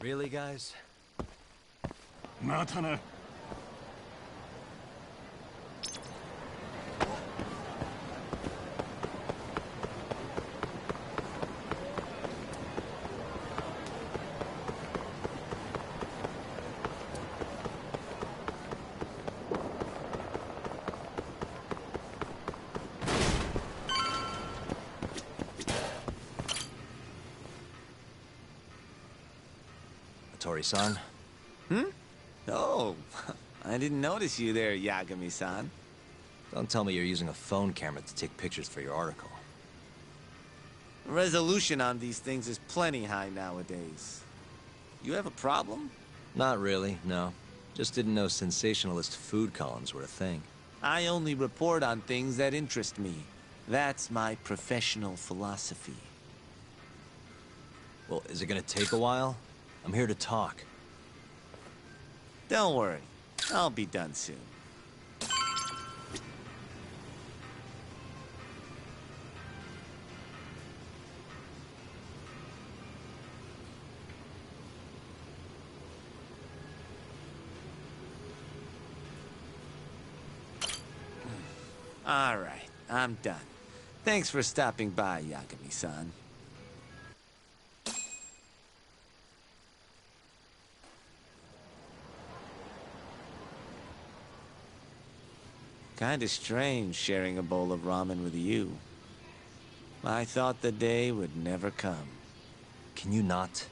Really, guys? またな。Hattori-san? Oh, I didn't notice you there, Yagami-san. Don't tell me you're using a phone camera to take pictures for your article. Resolution on these things is plenty high nowadays. You have a problem? Not really, no. Just didn't know sensationalist food columns were a thing. I only report on things that interest me. That's my professional philosophy. Well, is it gonna take a while? I'm here to talk. Don't worry. I'll be done soon. All right, I'm done. Thanks for stopping by, Yagami-san. Kinda strange sharing a bowl of ramen with you. I thought the day would never come. Can you not?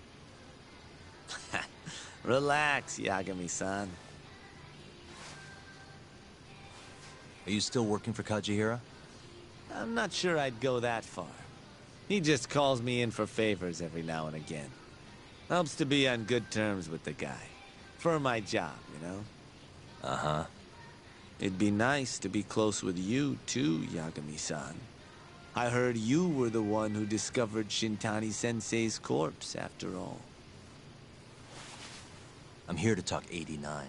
Relax, Yagami-san. Are you still working for Kajihira? I'm not sure I'd go that far. He just calls me in for favors every now and again. Helps to be on good terms with the guy. For my job, you know? Uh-huh. It'd be nice to be close with you, too, Yagami-san. I heard you were the one who discovered Shintani-sensei's corpse, after all. I'm here to talk 89.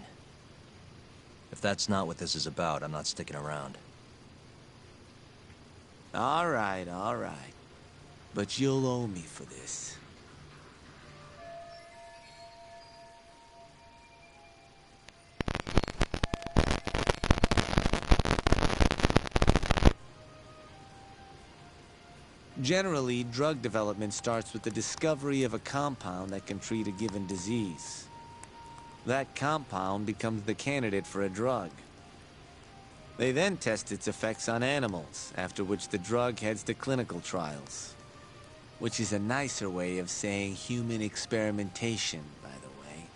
If that's not what this is about, I'm not sticking around. All right, all right. But you'll owe me for this. Generally, drug development starts with the discovery of a compound that can treat a given disease. That compound becomes the candidate for a drug. They then test its effects on animals, after which the drug heads to clinical trials. Which is a nicer way of saying human experimentation, by the way.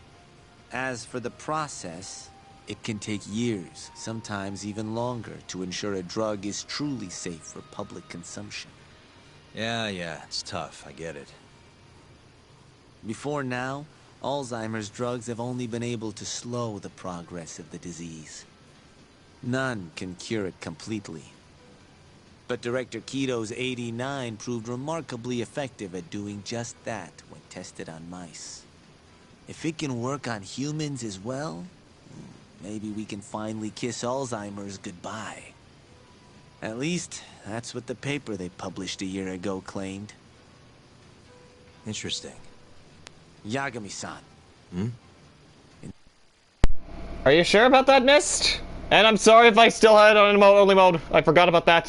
As for the process, it can take years, sometimes even longer, to ensure a drug is truly safe for public consumption. Yeah, it's tough, I get it. Before now, Alzheimer's drugs have only been able to slow the progress of the disease. None can cure it completely. But Director Keto's 89 proved remarkably effective at doing just that when tested on mice. If it can work on humans as well, maybe we can finally kiss Alzheimer's goodbye. At least, that's what the paper they published a year ago claimed. Interesting. Yagami-san. Are you sure about that, Mist? And I'm sorry if I still had it on only mode. I forgot about that.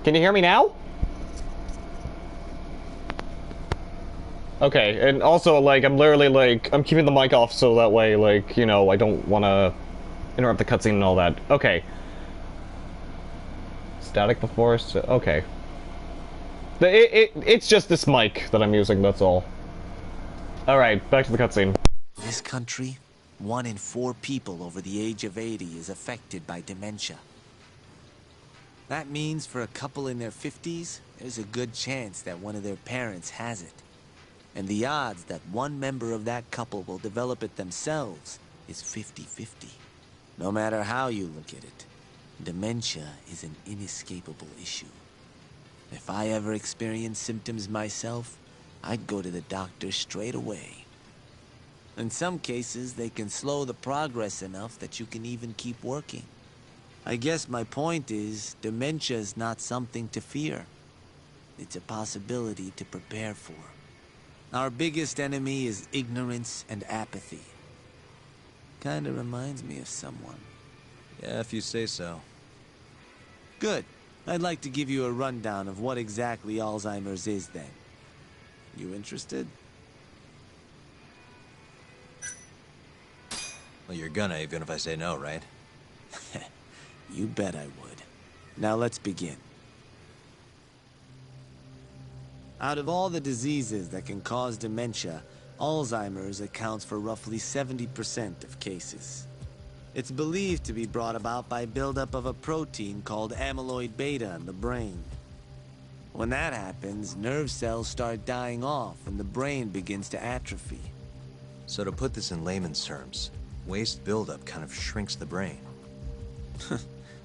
Can you hear me now? Okay, and also, like, I'm literally, like, I'm keeping the mic off so that way, like, you know, I don't want to interrupt the cutscene and all that. Okay. Static before, so, okay. It's just this mic that I'm using, that's all. Alright, back to the cutscene. This country, 1 in 4 people over the age of 80 is affected by dementia. That means for a couple in their 50s, there's a good chance that one of their parents has it. And the odds that one member of that couple will develop it themselves is 50-50. No matter how you look at it, dementia is an inescapable issue. If I ever experienced symptoms myself, I'd go to the doctor straight away. In some cases, they can slow the progress enough that you can even keep working. I guess my point is, dementia is not something to fear. it's a possibility to prepare for. Our biggest enemy is ignorance and apathy. Kinda reminds me of someone. Yeah, if you say so. Good. I'd like to give you a rundown of what exactly Alzheimer's is then. You interested? Well, you're gonna, even if I say no, right? You bet I would. Now let's begin. Out of all the diseases that can cause dementia, Alzheimer's accounts for roughly 70% of cases. It's believed to be brought about by buildup of a protein called amyloid beta in the brain. When that happens, nerve cells start dying off and the brain begins to atrophy. So to put this in layman's terms, waste buildup kind of shrinks the brain.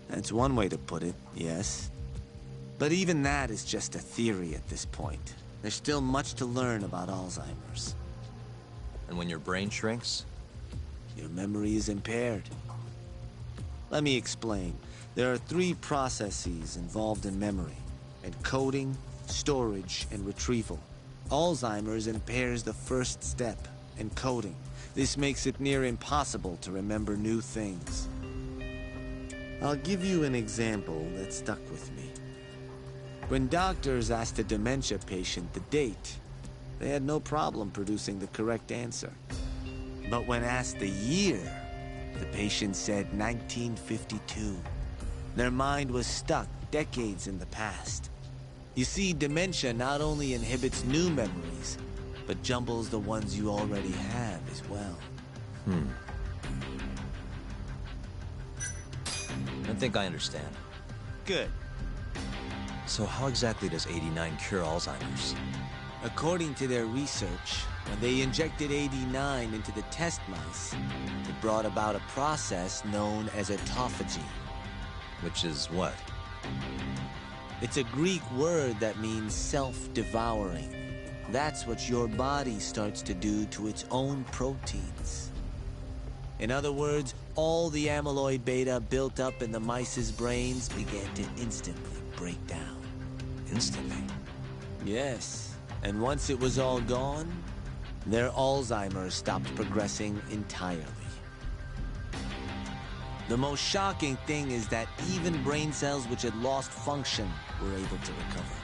That's one way to put it, yes. But even that is just a theory at this point. There's still much to learn about Alzheimer's. And when your brain shrinks? Your memory is impaired. Let me explain. There are 3 processes involved in memory: encoding, storage, and retrieval. Alzheimer's impairs the first step, encoding. This makes it near impossible to remember new things. I'll give you an example that stuck with me. When doctors asked a dementia patient the date, they had no problem producing the correct answer. But when asked the year, the patient said 1952. Their mind was stuck decades in the past. You see, dementia not only inhibits new memories, but jumbles the ones you already have as well. I think I understand. Good. So how exactly does 89 cure Alzheimer's? According to their research, when they injected 89 into the test mice, it brought about a process known as autophagy. Which is what? It's a Greek word that means self-devouring. That's what your body starts to do to its own proteins. In other words, all the amyloid beta built up in the mice's brains began to instantly break down. Instantly? Yes, and once it was all gone, their Alzheimer's stopped progressing entirely. The most shocking thing is that even brain cells which had lost function were able to recover.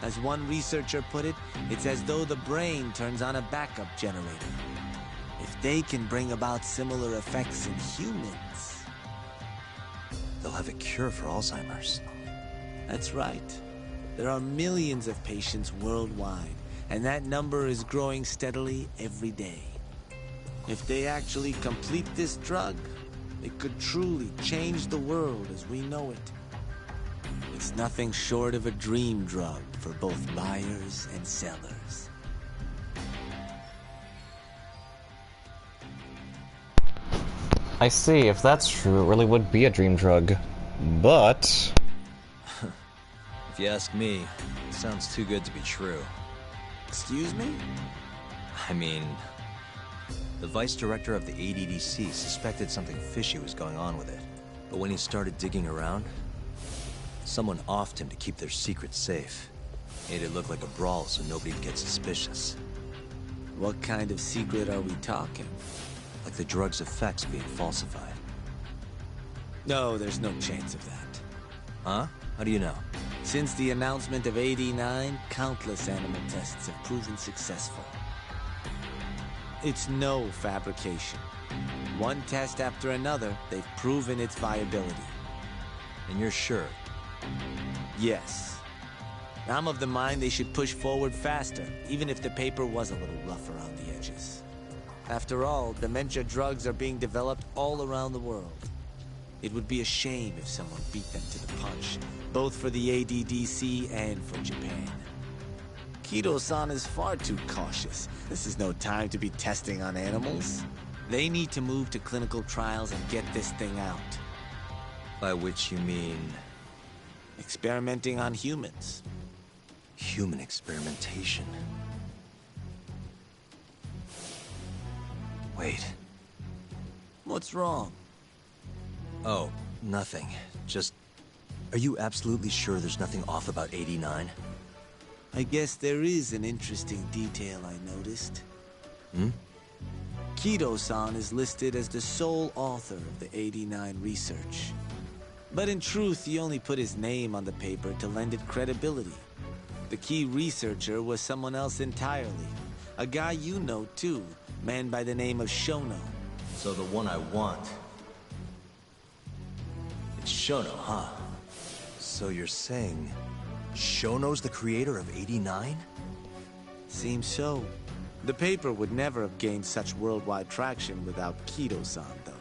As one researcher put it, it's as though the brain turns on a backup generator. If they can bring about similar effects in humans... They'll have a cure for Alzheimer's. That's right. There are millions of patients worldwide, and that number is growing steadily every day. If they actually complete this drug, it could truly change the world as we know it. It's nothing short of a dream drug for both buyers and sellers. I see, if that's true, it really would be a dream drug. But... If you ask me, it sounds too good to be true. Excuse me? I mean, the vice director of the ADDC suspected something fishy was going on with it. But when he started digging around, someone offed him to keep their secret safe. Made it look like a brawl so nobody'd get suspicious. What kind of secret are we talking? Like the drug's effects being falsified. No, there's no chance of that. Huh? How do you know? Since the announcement of 89, countless animal tests have proven successful. It's no fabrication. One test after another, they've proven its viability. And you're sure? Yes. I'm of the mind they should push forward faster, even if the paper was a little rough around the edges. After all, dementia drugs are being developed all around the world. It would be a shame if someone beat them to the punch, both for the ADDC and for Japan. Kido-san is far too cautious. This is no time to be testing on animals. They need to move to clinical trials and get this thing out. By which you mean... Experimenting on humans. human experimentation. Wait. What's wrong? Oh, nothing. Just... Are you absolutely sure there's nothing off about 89? I guess there is an interesting detail I noticed. Kido-san is listed as the sole author of the 89 research. But in truth, he only put his name on the paper to lend it credibility. The key researcher was someone else entirely. A guy you know too, man by the name of Shono. So the one I want... It's Shono, huh? So you're saying... Shono's the creator of 89? Seems so. The paper would never have gained such worldwide traction without Kido-san, though.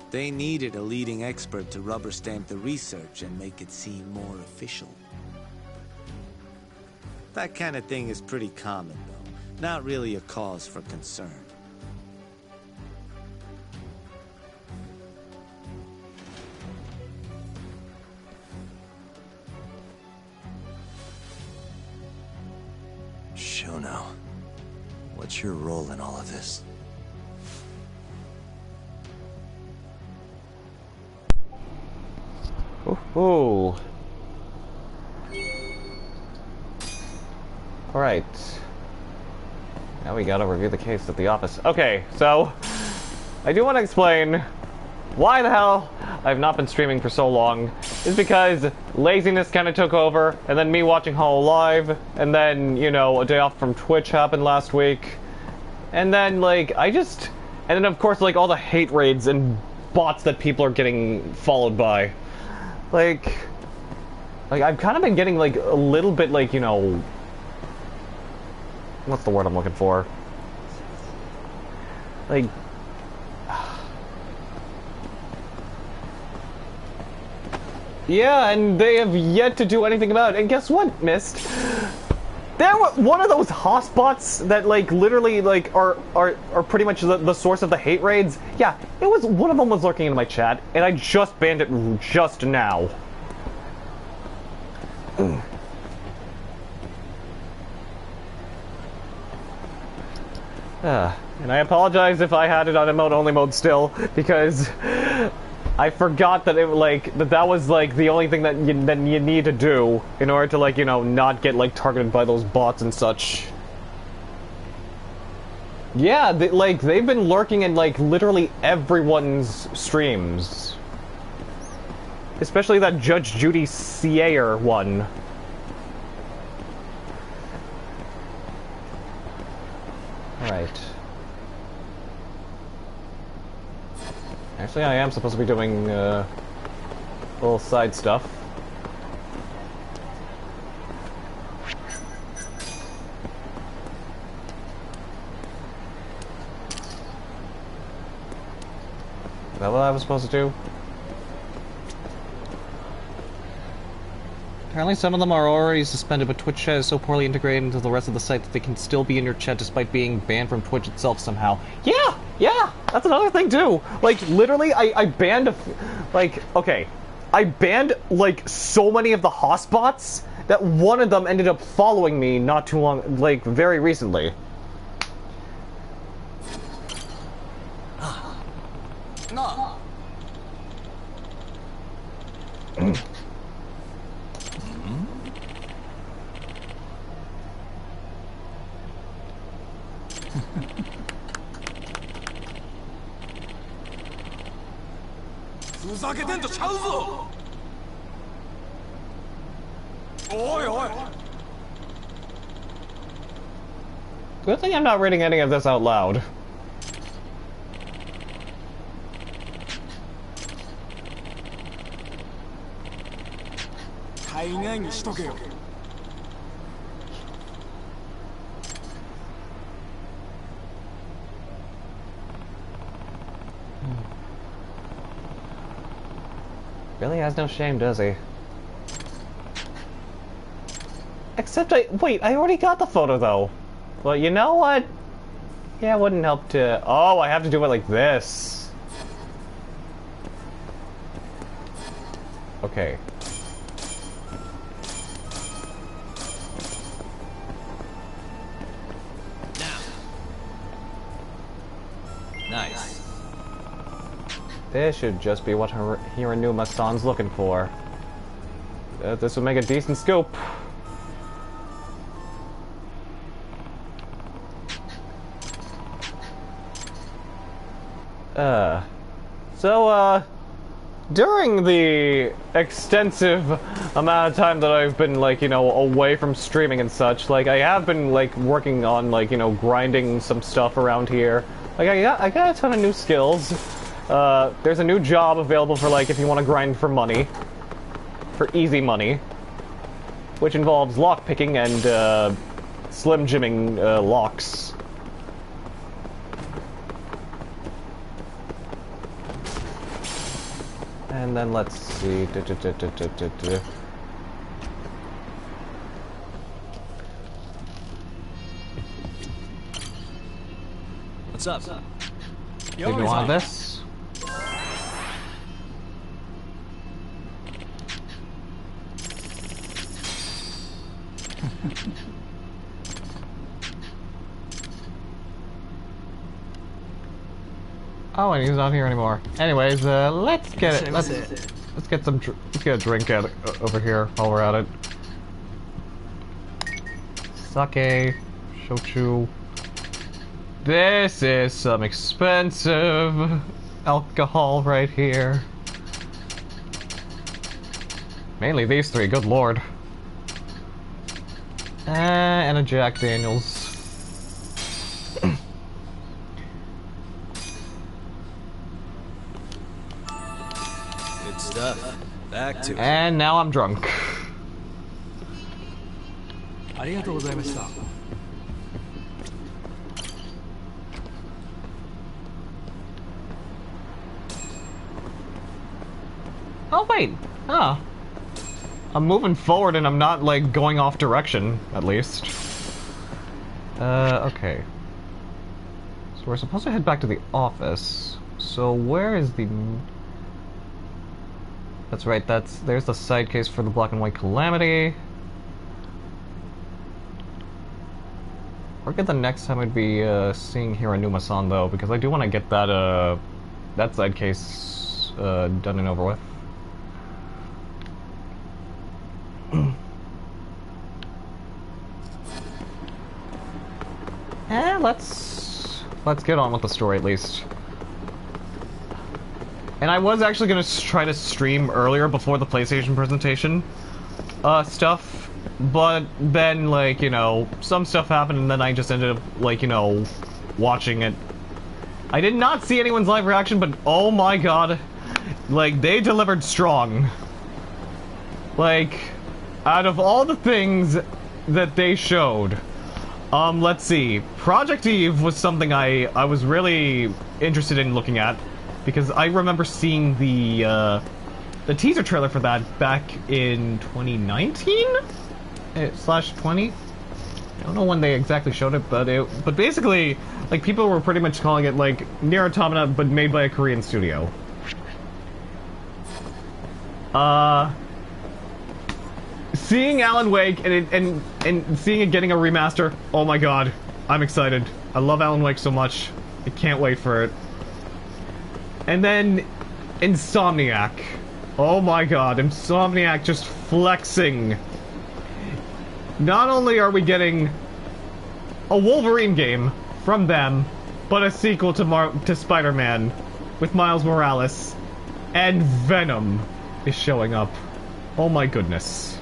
They needed a leading expert to rubber stamp the research and make it seem more official. That kind of thing is pretty common, though. Not really a cause for concern. Shono, what's your role in all of this? Ooh. Alright. Now we gotta review the case at the office. Okay, so... I do want to explain why the hell I've not been streaming for so long. Is because laziness kind of took over, and then me watching Hololive, and then, you know, a day off from Twitch happened last week. And then, like, and then, of course, like, all the hate raids and bots that people are getting followed by. Like, I've kind of been getting, like, a little bit, like, you know... What's the word I'm looking for? Like... Yeah, and they have yet to do anything about it. And guess what, Mist? There were one of those hotspots that, like, literally, like, are pretty much the source of the hate raids. Yeah, it was, one of them was lurking in my chat, and I just banned it just now. And I apologize if I had it on emote only mode still, because I forgot that it, like, that was, like, the only thing that you need to do in order to, like, you know, not get, like, targeted by those bots and such. Yeah, they've been lurking in, like, literally everyone's streams. Especially that Judge Judy Sierra one. Alright. Actually, I am supposed to be doing, little side stuff. Is that what I was supposed to do? Apparently some of them are already suspended, but Twitch chat is so poorly integrated into the rest of the site that they can still be in your chat despite being banned from Twitch itself somehow. Yeah! That's another thing too! Like, literally, I banned I banned, like, so many of the hotspots that one of them ended up following me not too long, like, very recently. No. ふざけてんとちゃうぞ。おいおい。 Good thing I'm not reading any of this out loud. 大概にしとけよ。 Really has no shame, does he? Except wait, I already got the photo though. Well, you know what? Yeah, it wouldn't help to... Oh, I have to do it like this. Okay. Now. Nice. This should just be what Hiranuma-san's looking for. This would make a decent scoop. During the extensive amount of time that I've been, like, you know, away from streaming and such, like, I have been, like, working on, like, you know, grinding some stuff around here. Like, I got a ton of new skills. There's a new job available for, like, if you want to grind for money. For easy money. Which involves lockpicking and, slim jimming, locks. And then let's see. What's up? Did you want this? Oh, and he's not here anymore. Anyways, let's get it. Let's get some. Let's get a drink at over here while we're at it. Sake, shochu. This is some expensive alcohol right here. Mainly these three. Good lord. And a Jack Daniels. Back to it. And now I'm drunk. ありがとうございました。 Oh wait, ah. I'm moving forward and I'm not, like, going off direction, at least. Okay. So we're supposed to head back to the office. So where is the... That's right, there's the side case for the Black and White Calamity. Forget the next time I'd be, seeing Hiranuma-san, though, because I do want to get that, that side case, done and over with. Let's get on with the story at least. And I was actually gonna try to stream earlier before the PlayStation presentation stuff, but then, like, you know, some stuff happened and then I just ended up, like, you know, watching it. I did not see anyone's live reaction, but oh my god, like, they delivered strong. Like, out of all the things that they showed, let's see. Project Eve was something I was really interested in looking at, because I remember seeing the teaser trailer for that back in 2019? /20? I don't know when they exactly showed it, but basically, like, people were pretty much calling it, like, Nier Automata, but made by a Korean studio. Seeing Alan Wake and seeing it getting a remaster, oh my god, I'm excited. I love Alan Wake so much. I can't wait for it. And then Insomniac. Oh my god, Insomniac just flexing. Not only are we getting a Wolverine game from them, but a sequel to Spider-Man with Miles Morales, and Venom is showing up. Oh my goodness.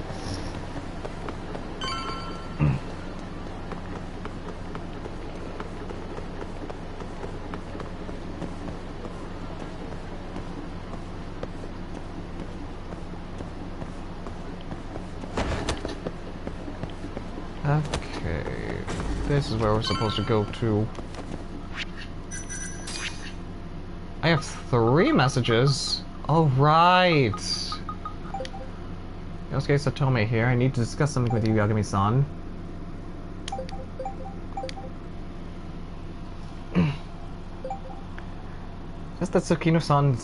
Okay, this is where we're supposed to go to. I have 3 messages. Oh, right. Yosuke Satome here. I need to discuss something with you, Yagami-san. Just that Tsukino-san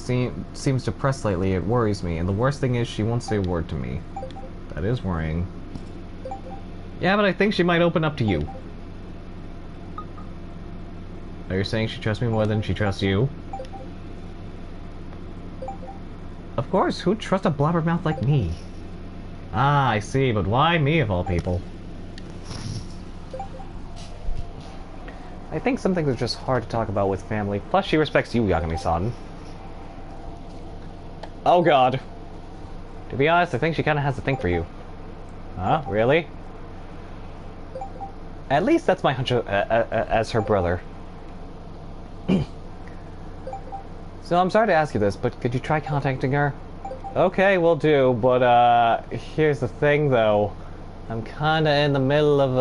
seems depressed lately. It worries me, and the worst thing is she won't say a word to me. That is worrying. Yeah, but I think she might open up to you. Are you saying she trusts me more than she trusts you? Of course, who'd trust a blabbermouth like me? Ah, I see, but why me of all people? I think some things are just hard to talk about with family. Plus, she respects you, Yagami-san. Oh god. To be honest, I think she kind of has a thing for you. Huh? Really? At least that's my hunch as her brother. So I'm sorry to ask you this, but could you try contacting her? Okay, we'll do, but here's the thing though. I'm kinda in the middle of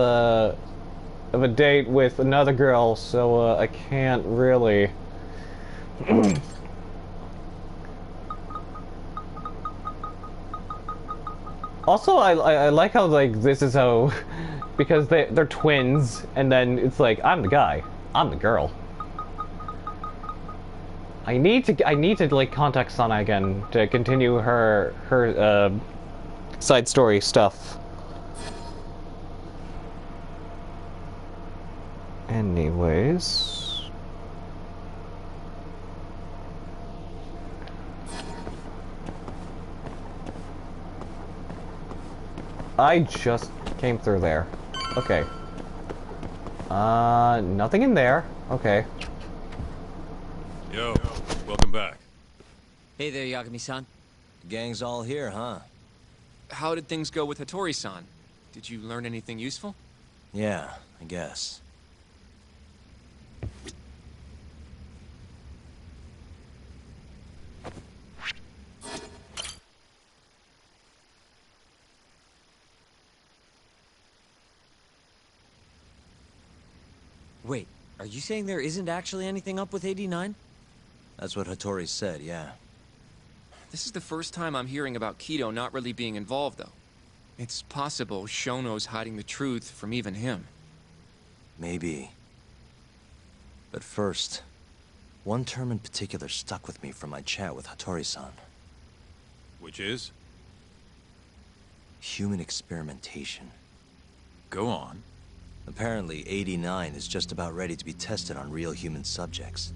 a date with another girl, so I can't really. Also, I like how, like, this is how, because they're twins, and then it's like, I'm the guy, I'm the girl. I need to like contact Sana again to continue her side story stuff. Anyways. I just came through there. Okay. Nothing in there. Okay. Yo, welcome back. Hey there, Yagami-san. The gang's all here, huh? How did things go with Hattori-san? Did you learn anything useful? Yeah, I guess. Wait, are you saying there isn't actually anything up with 89? That's what Hattori said, yeah. This is the first time I'm hearing about Kido not really being involved, though. It's possible Shono's hiding the truth from even him. Maybe. But first, one term in particular stuck with me from my chat with Hattori-san. Which is? Human experimentation. Go on. Apparently, 89 is just about ready to be tested on real human subjects.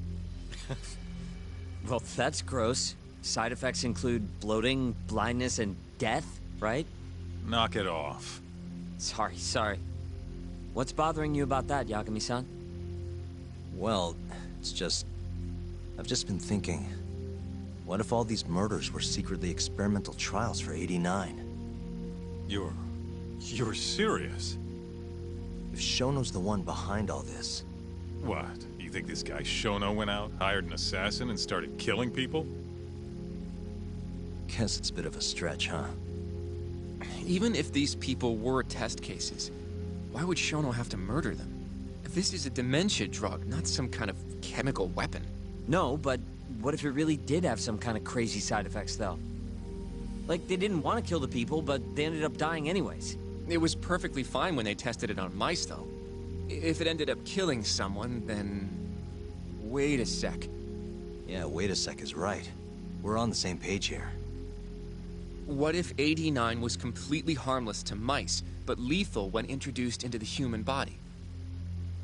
Well, that's gross. Side effects include bloating, blindness, and death, right? Knock it off. Sorry. What's bothering you about that, Yagami-san? Well, it's just... I've just been thinking... What if all these murders were secretly experimental trials for 89? You're serious? If Shono's the one behind all this... What? You think this guy Shono went out, hired an assassin, and started killing people? Guess it's a bit of a stretch, huh? Even if these people were test cases, why would Shono have to murder them? This is a dementia drug, not some kind of chemical weapon. No, but what if it really did have some kind of crazy side effects, though? Like, they didn't want to kill the people, but they ended up dying anyways. It was perfectly fine when they tested it on mice, though. If it ended up killing someone, then... Wait a sec. Yeah, wait a sec is right. We're on the same page here. What if 89 was completely harmless to mice, but lethal when introduced into the human body?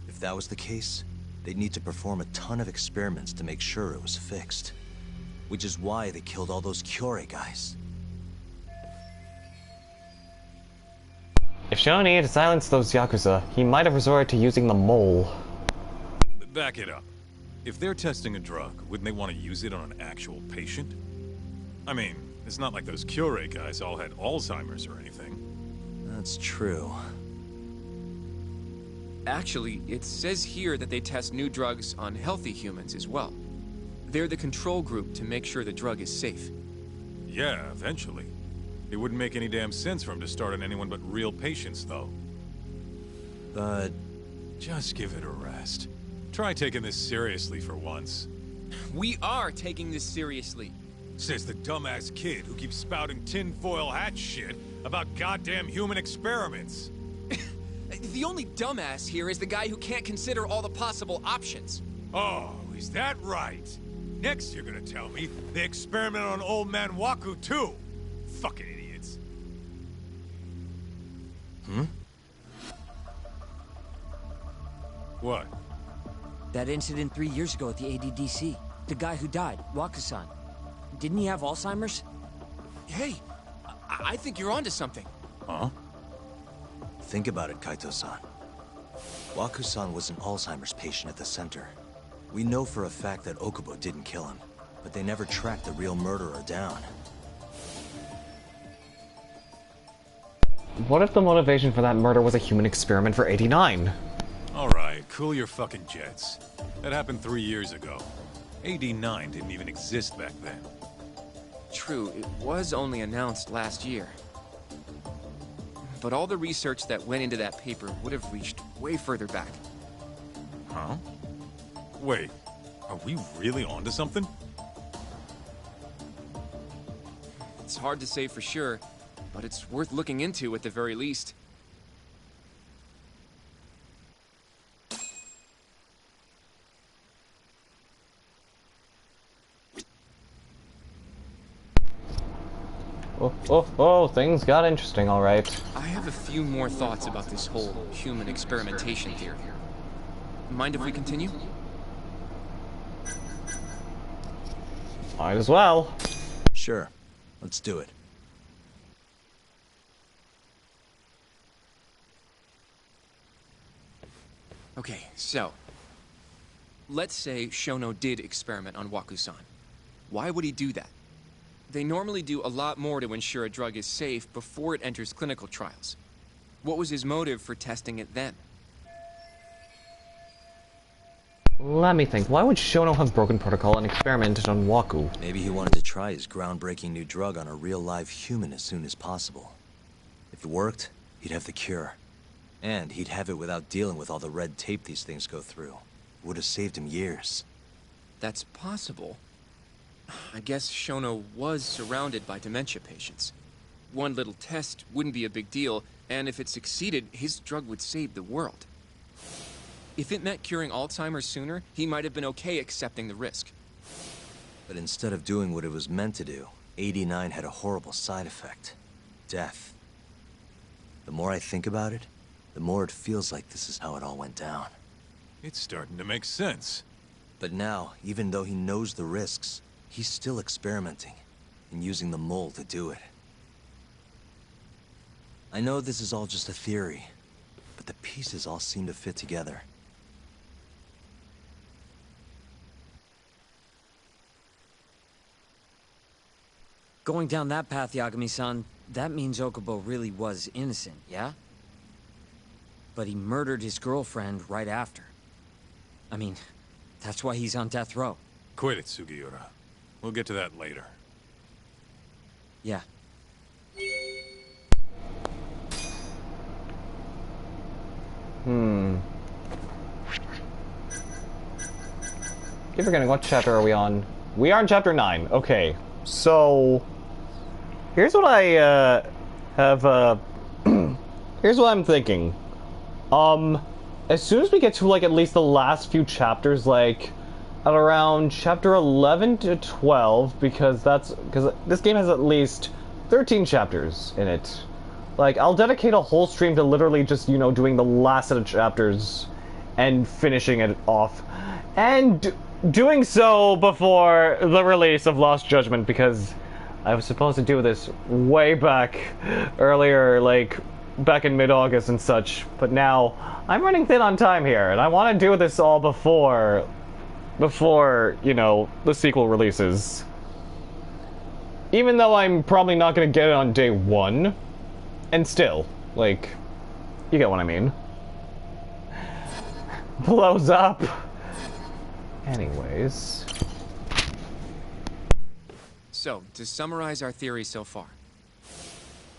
If that was the case, they'd need to perform a ton of experiments to make sure it was fixed. Which is why they killed all those Kyorei guys. If Shono needed to silence those Yakuza, he might have resorted to using the mole. Back it up. If they're testing a drug, wouldn't they want to use it on an actual patient? I mean, it's not like those Kyorei guys all had Alzheimer's or anything. That's true. Actually, it says here that they test new drugs on healthy humans as well. They're the control group to make sure the drug is safe. Yeah, eventually. It wouldn't make any damn sense for him to start on anyone but real patients, though. But... Just give it a rest. Try taking this seriously for once. We are taking this seriously. Says the dumbass kid who keeps spouting tinfoil hat shit about goddamn human experiments. The only dumbass here is the guy who can't consider all the possible options. Oh, is that right? Next you're gonna tell me they experiment on old man Waku too. Fucking idiots. What? That incident 3 years ago at the ADDC. The guy who died, Waku-san. Didn't he have Alzheimer's? Hey, I think you're onto something. Huh? think about it, Kaito-san. Waku-san was an Alzheimer's patient at the center. We know for a fact that Okubo didn't kill him, but they never tracked the real murderer down. What if the motivation for that murder was a human experiment for 89? Alright, cool your fucking jets. That happened 3 years ago. AD9 didn't even exist back then. True, it was only announced last year. But all the research that went into that paper would have reached way further back. Huh? Wait, are we really onto something? It's hard to say for sure, but it's worth looking into at the very least. Oh, things got interesting, alright. I have a few more thoughts about this whole human experimentation theory. Mind if we continue? Might as well. Sure, let's do it. Okay, so... let's say Shono did experiment on Waku-san. Why would he do that? They normally do a lot more to ensure a drug is safe before it enters clinical trials. What was his motive for testing it then? Let me think. Why would Shono have broken protocol and experimented on Waku? Maybe he wanted to try his groundbreaking new drug on a real live human as soon as possible. If it worked, he'd have the cure. And he'd have it without dealing with all the red tape these things go through. It would have saved him years. That's possible. I guess Shono was surrounded by dementia patients. One little test wouldn't be a big deal, and if it succeeded, his drug would save the world. If it meant curing Alzheimer's sooner, he might have been okay accepting the risk. But instead of doing what it was meant to do, 89 had a horrible side effect. Death. The more I think about it, the more it feels like this is how it all went down. It's starting to make sense. But now, even though he knows the risks, he's still experimenting and using the mole to do it. I know this is all just a theory, but the pieces all seem to fit together. Going down that path, Yagami-san, that means Okubo really was innocent, yeah? But he murdered his girlfriend right after. I mean, that's why he's on death row. Quit it, Sugiura. We'll get to that later. Yeah. Keep forgetting, what chapter are we on? We are on chapter 9. Okay, so... here's what I, here's what I'm thinking. As soon as we get to, like, at least the last few chapters, like, at around chapter 11 to 12, because this game has at least 13 chapters in it. Like, I'll dedicate a whole stream to literally just, you know, doing the last set of chapters and finishing it off. And doing so before the release of Lost Judgment, because I was supposed to do this way back earlier, like, back in mid-August and such, but now I'm running thin on time here, and I want to do this all before, you know, the sequel releases. Even though I'm probably not going to get it on day 1, and still, like, you get what I mean. Blows up. Anyways. So, to summarize our theory so far.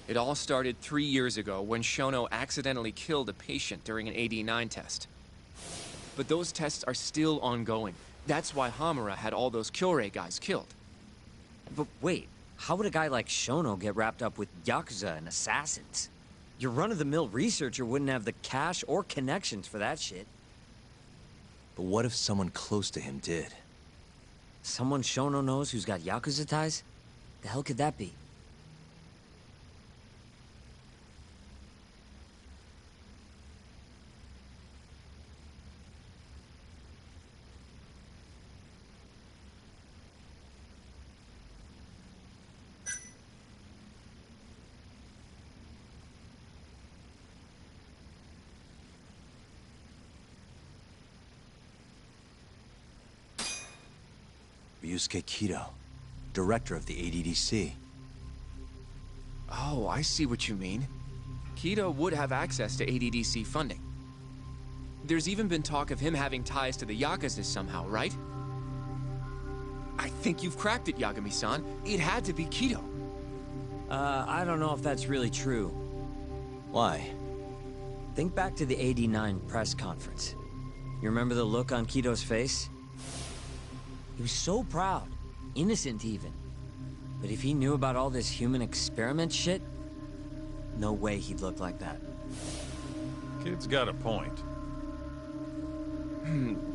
It all started 3 years ago when Shono accidentally killed a patient during an AD9 test. But those tests are still ongoing. That's why Hamura had all those Kyorei guys killed. But wait, how would a guy like Shono get wrapped up with Yakuza and assassins? Your run-of-the-mill researcher wouldn't have the cash or connections for that shit. But what if someone close to him did? Someone Shono knows who's got Yakuza ties? The hell could that be? Yusuke Kido, director of the ADDC. Oh, I see what you mean. Kido would have access to ADDC funding. There's even been talk of him having ties to the Yakuza somehow, right? I think you've cracked it, Yagami-san. It had to be Kido. I don't know if that's really true. Why? Think back to the '89 press conference. You remember the look on Kido's face? He was so proud, innocent even. But if he knew about all this human experiment shit, no way he'd look like that. Kid's got a point.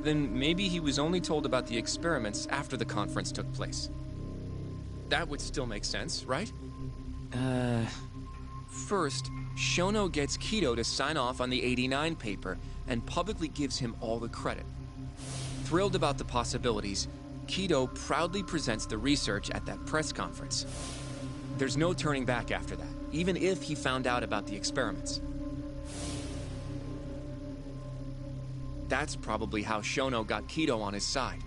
Then maybe he was only told about the experiments after the conference took place. That would still make sense, right? First, Shono gets Kido to sign off on the '89 paper and publicly gives him all the credit. Thrilled about the possibilities, Kido proudly presents the research at that press conference. There's no turning back after that, even if he found out about the experiments. That's probably how Shono got Kido on his side.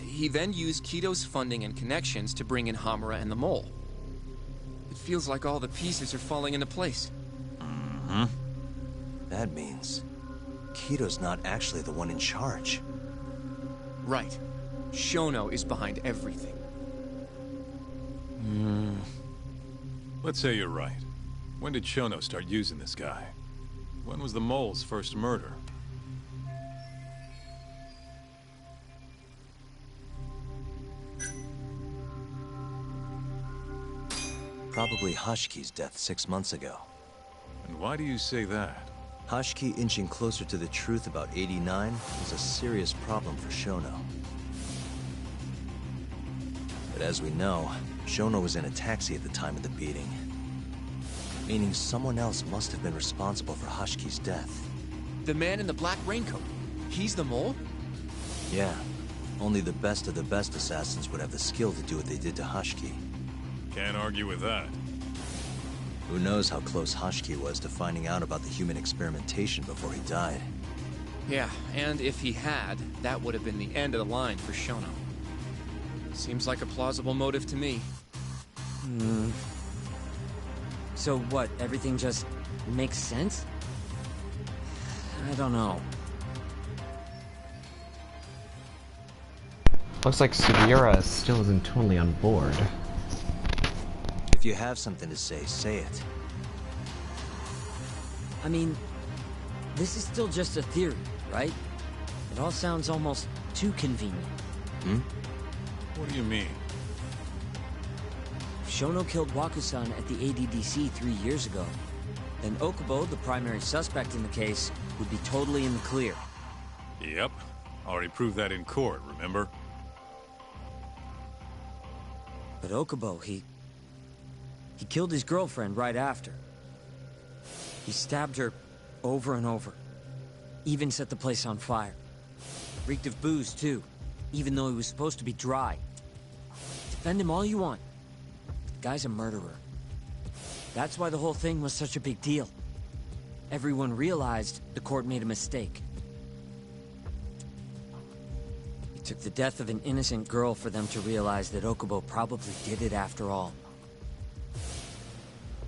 He then used Kido's funding and connections to bring in Hamura and the Mole. It feels like all the pieces are falling into place. Mm-hmm. That means Kido's not actually the one in charge. Right. Shono is behind everything. Let's say you're right. When did Shono start using this guy? When was the Mole's first murder? Probably Hashki's death 6 months ago. And why do you say that? Hashki inching closer to the truth about '89 was a serious problem for Shono. But as we know, Shono was in a taxi at the time of the beating. Meaning someone else must have been responsible for Hashki's death. The man in the black raincoat. He's the Mole? Yeah. Only the best of the best assassins would have the skill to do what they did to Hashki. Can't argue with that. Who knows how close Hashki was to finding out about the human experimentation before he died. Yeah, and if he had, that would have been the end of the line for Shono. Seems like a plausible motive to me. So what, everything just makes sense? I don't know. Looks like Sugiura still isn't totally on board. If you have something to say it. I mean, this is still just a theory, right? It all sounds almost too convenient. What do you mean? If Shono killed Wakusan at the ADDC 3 years ago, then Okubo, the primary suspect in the case, would be totally in the clear. Yep. Already proved that in court, remember? But Okubo, he killed his girlfriend right after. He stabbed her over and over. Even set the place on fire. Reeked of booze, too, even though he was supposed to be dry. Defend him all you want. The guy's a murderer. That's why the whole thing was such a big deal. Everyone realized the court made a mistake. It took the death of an innocent girl for them to realize that Okubo probably did it after all.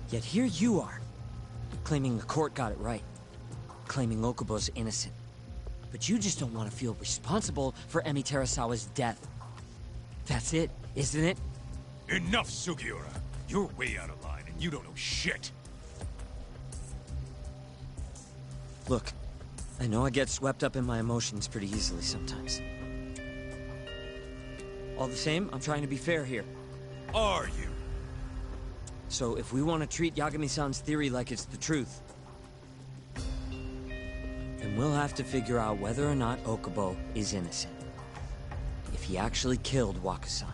Yet here you are, claiming the court got it right, claiming Okubo's innocent. But you just don't want to feel responsible for Emi Terasawa's death. That's it, isn't it? Enough, Sugiura! You're way out of line, and you don't know shit! Look, I know I get swept up in my emotions pretty easily sometimes. All the same, I'm trying to be fair here. Are you? So if we want to treat Yagami-san's theory like it's the truth, then we'll have to figure out whether or not Okubo is innocent. If he actually killed Wakusan.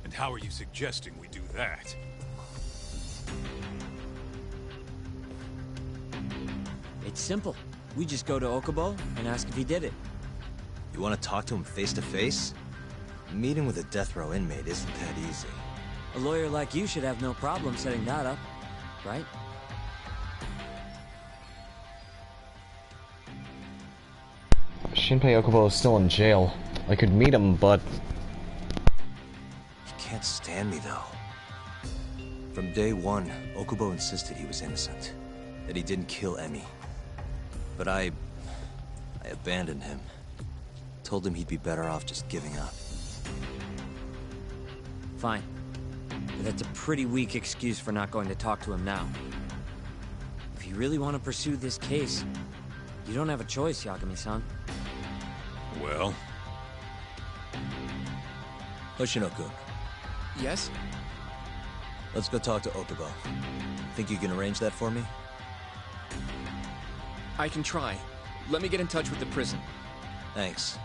And how are you suggesting we do that? It's simple. We just go to Okubo and ask if he did it. You want to talk to him face to face? Meeting with a death row inmate isn't that easy. A lawyer like you should have no problem setting that up, right? Shinpei Okubo is still in jail. I could meet him, but can't stand me, though. From day one, Okubo insisted he was innocent, that he didn't kill Emi. But I abandoned him. Told him he'd be better off just giving up. Fine. But that's a pretty weak excuse for not going to talk to him now. If you really want to pursue this case, you don't have a choice, Yagami-san. Well? Hoshino-kun, Yes? let's go talk to Okubo. Think you can arrange that for me? I can try. Let me get in touch with the prison. Thanks.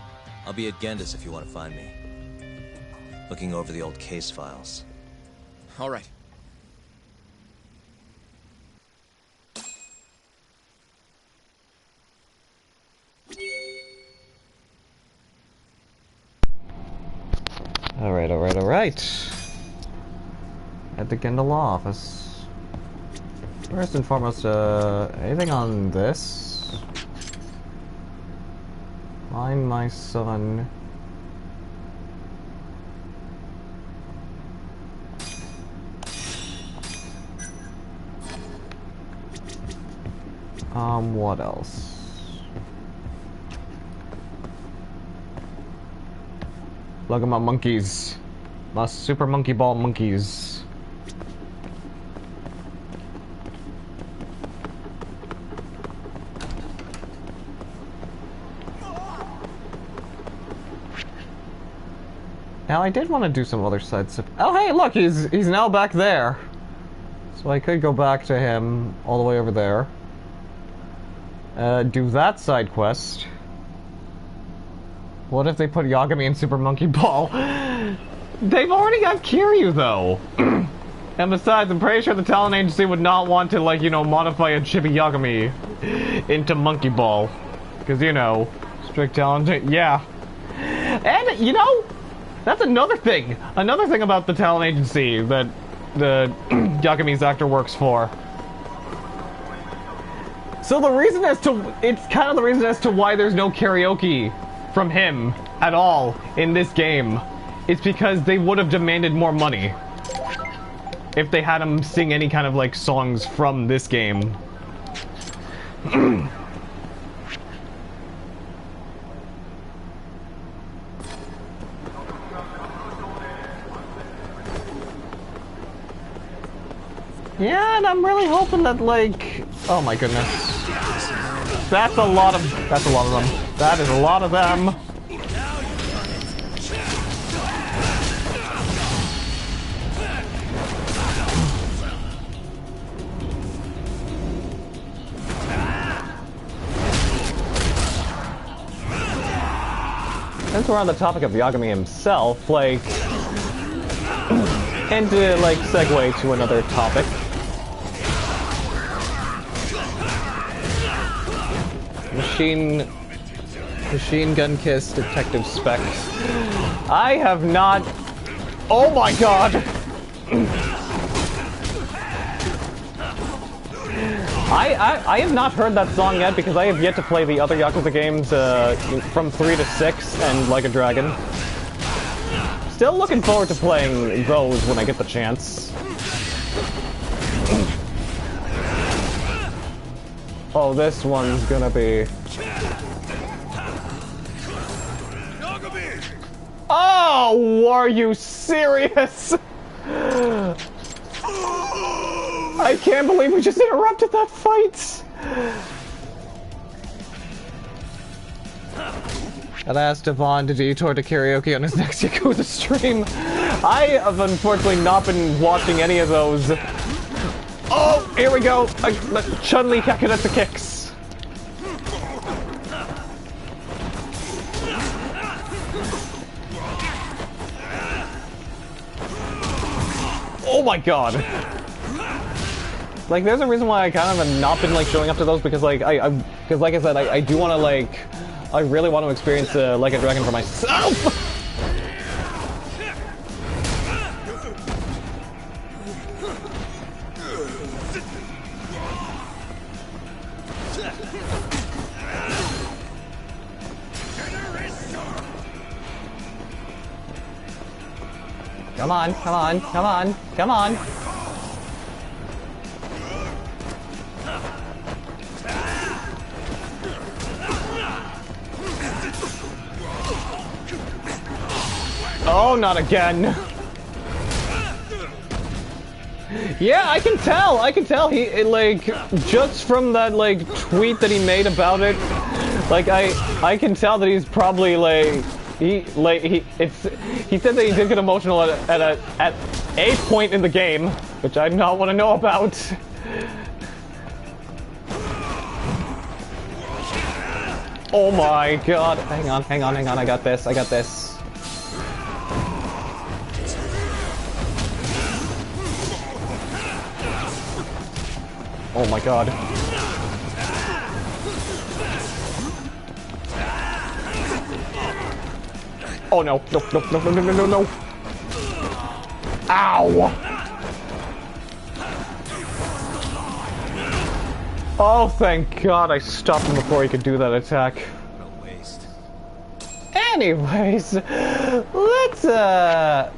I'll be at Gendis if you want to find me. Looking over the old case files. All right. Alright. At the Gendel law office. First and foremost, anything on this? Find my son. What else? Look at my monkeys. My super monkey ball monkeys. Now I did want to do some other side stuff. Oh hey, look, he's now back there. So I could go back to him all the way over there. Do that side quest. What if they put Yagami in Super Monkey Ball? They've already got Kiryu, though. And besides, I'm pretty sure the talent agency would not want to, like, you know, modify a chibi Yagami into Monkey Ball. Because, you know, strict talent, yeah. And, you know, that's another thing. Another thing about the talent agency that the Yagami's actor works for. So the reason as to, it's kind of the reason as to why there's no karaoke from him at all in this game. It's because they would have demanded more money if they had him sing any kind of like songs from this game. Yeah, and I'm really hoping that like, oh my goodness. That's a lot of them. That is a lot of them. Since we're on the topic of Yagami himself, like, and to like segue to another topic. Machine Gun Kiss Detective Spec. I have not. Oh my god! I have not heard that song yet because I have yet to play the other Yakuza games from 3 to 6 and Like a Dragon. Still looking forward to playing those when I get the chance. Oh, this one's gonna be... Oh, are you serious? I can't believe we just interrupted that fight! I'd asked Devon to detour to karaoke on his next Yakuza stream. I have unfortunately not been watching any of those. Oh, here we go! Chun-Li Kakunetsu kicks. Oh my god! Like, there's a reason why I kind of have not been, like, showing up to those, because, like, because, like I said, I do want to, like, I really want to experience, Like a Dragon for myself! Come on, come on, come on, come on. Oh, not again. Yeah, I can tell he, like, just from that, like, tweet that he made about it, like, I can tell that he's probably, like, he said that he did get emotional at a point in the game, which I do not want to know about. Oh my god. Hang on, I got this. Oh my god. Oh no. No. Ow! Oh, thank god I stopped him before he could do that attack. What a waste. Anyways, let's head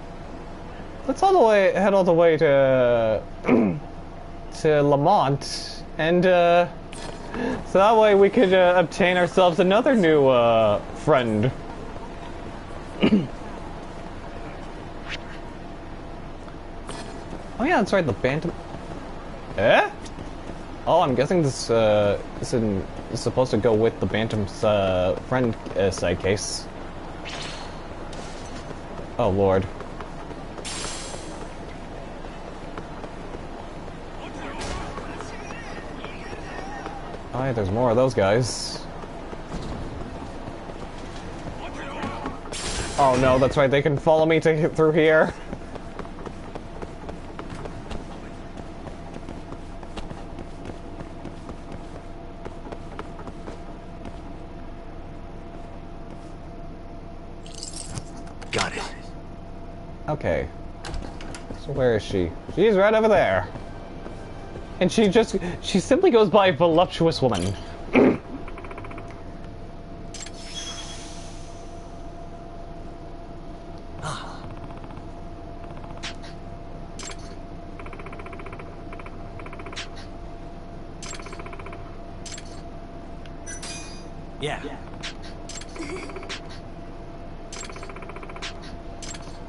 all the way to to Lamont, and so that way we could obtain ourselves another new friend. Oh yeah, that's right, the Bantam. Eh? Oh, I'm guessing this is supposed to go with the Bantam's friend side case. Oh lord. Oh yeah, there's more of those guys. Oh no, that's right, they can follow me to get through here. Got it. Okay. So where is she? She's right over there. And she simply goes by voluptuous woman. Yeah.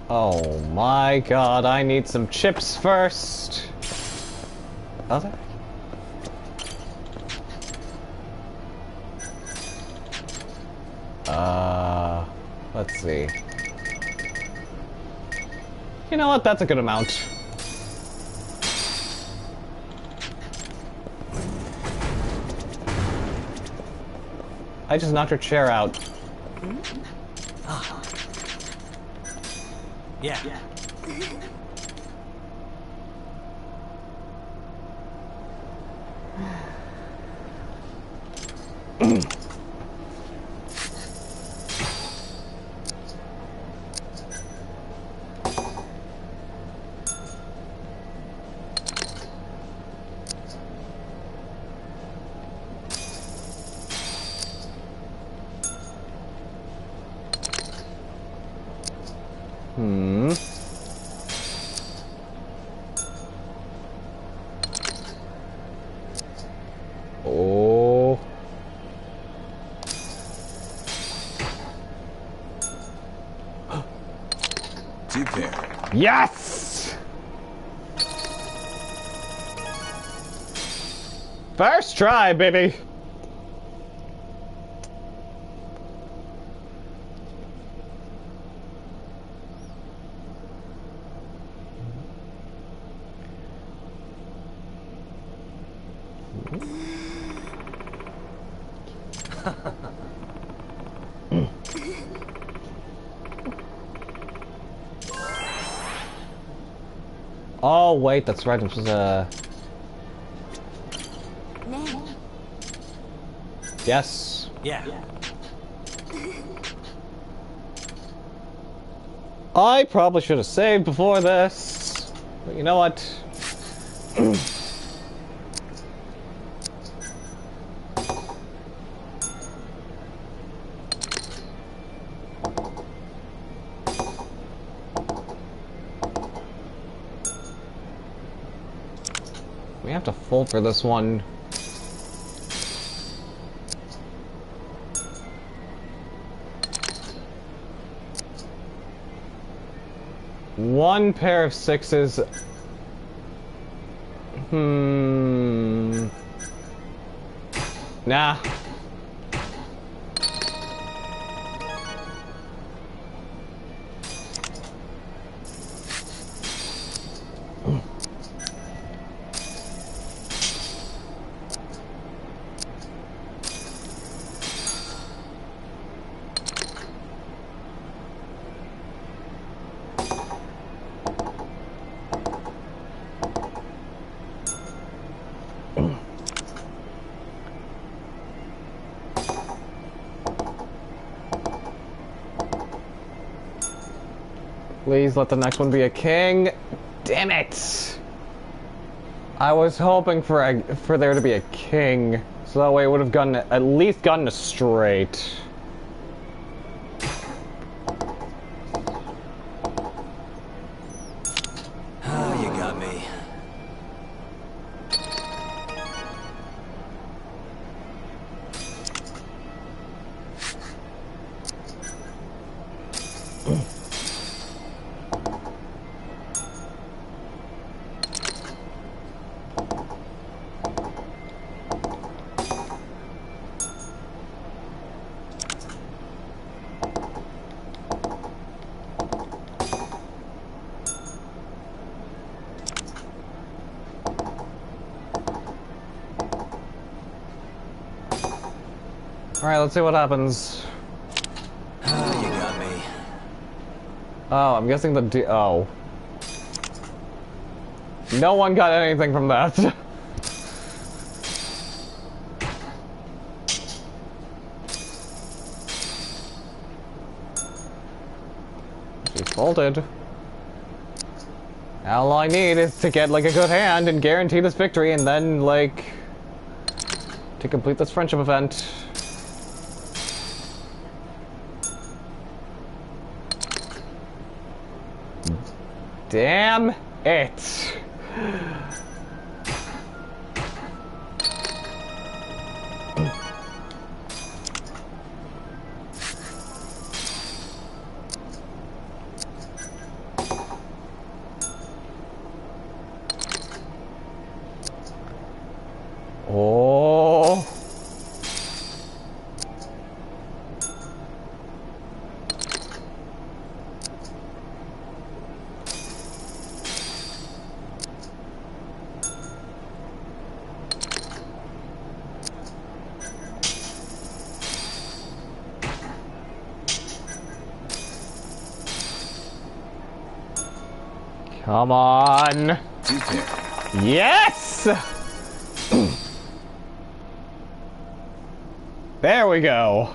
Oh my god, I need some chips first. Other? Let's see. You know what? That's a good amount. I just knocked her chair out. Yeah. Oh. Two pair. Yes! First try, baby. Oh wait, that's right. This was Yes. Yeah. I probably should have saved before this, but you know what? have to fold for this one. One pair of sixes. Nah. Please let the next one be a king. Damn it! I was hoping for there to be a king, so that way it would have gotten at least gotten a straight. Ah, you got me. Alright, let's see what happens. Ah, you got me. Oh, I'm guessing oh. No one got anything from that. She folded. All I need is to get, like, a good hand and guarantee this victory, and then, like, to complete this friendship event. Damn it. Oh. Come on. Yes! There we go.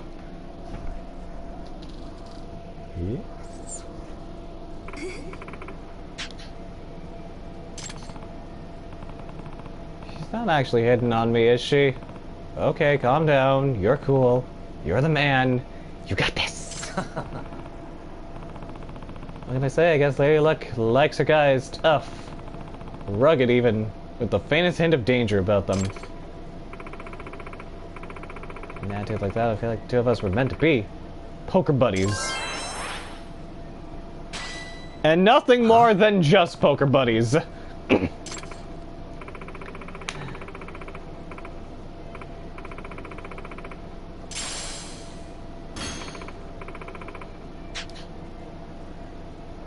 Yes. She's not actually hitting on me, is she? Okay, calm down. You're cool. You're the man. You got this. What can I say? I guess Lady Luck likes her guys tough. Rugged even, with the faintest hint of danger about them. An attitude like that, I feel like the two of us were meant to be. Poker buddies. And nothing more than just poker buddies.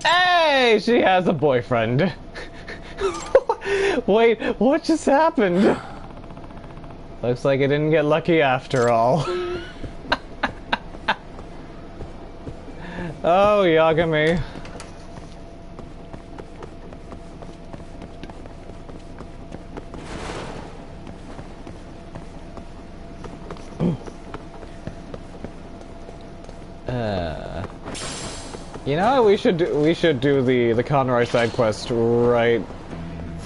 Hey, she has a boyfriend. Wait, what just happened? Looks like I didn't get lucky after all. Oh, Yagami. You know, we should do the Conroy side quest right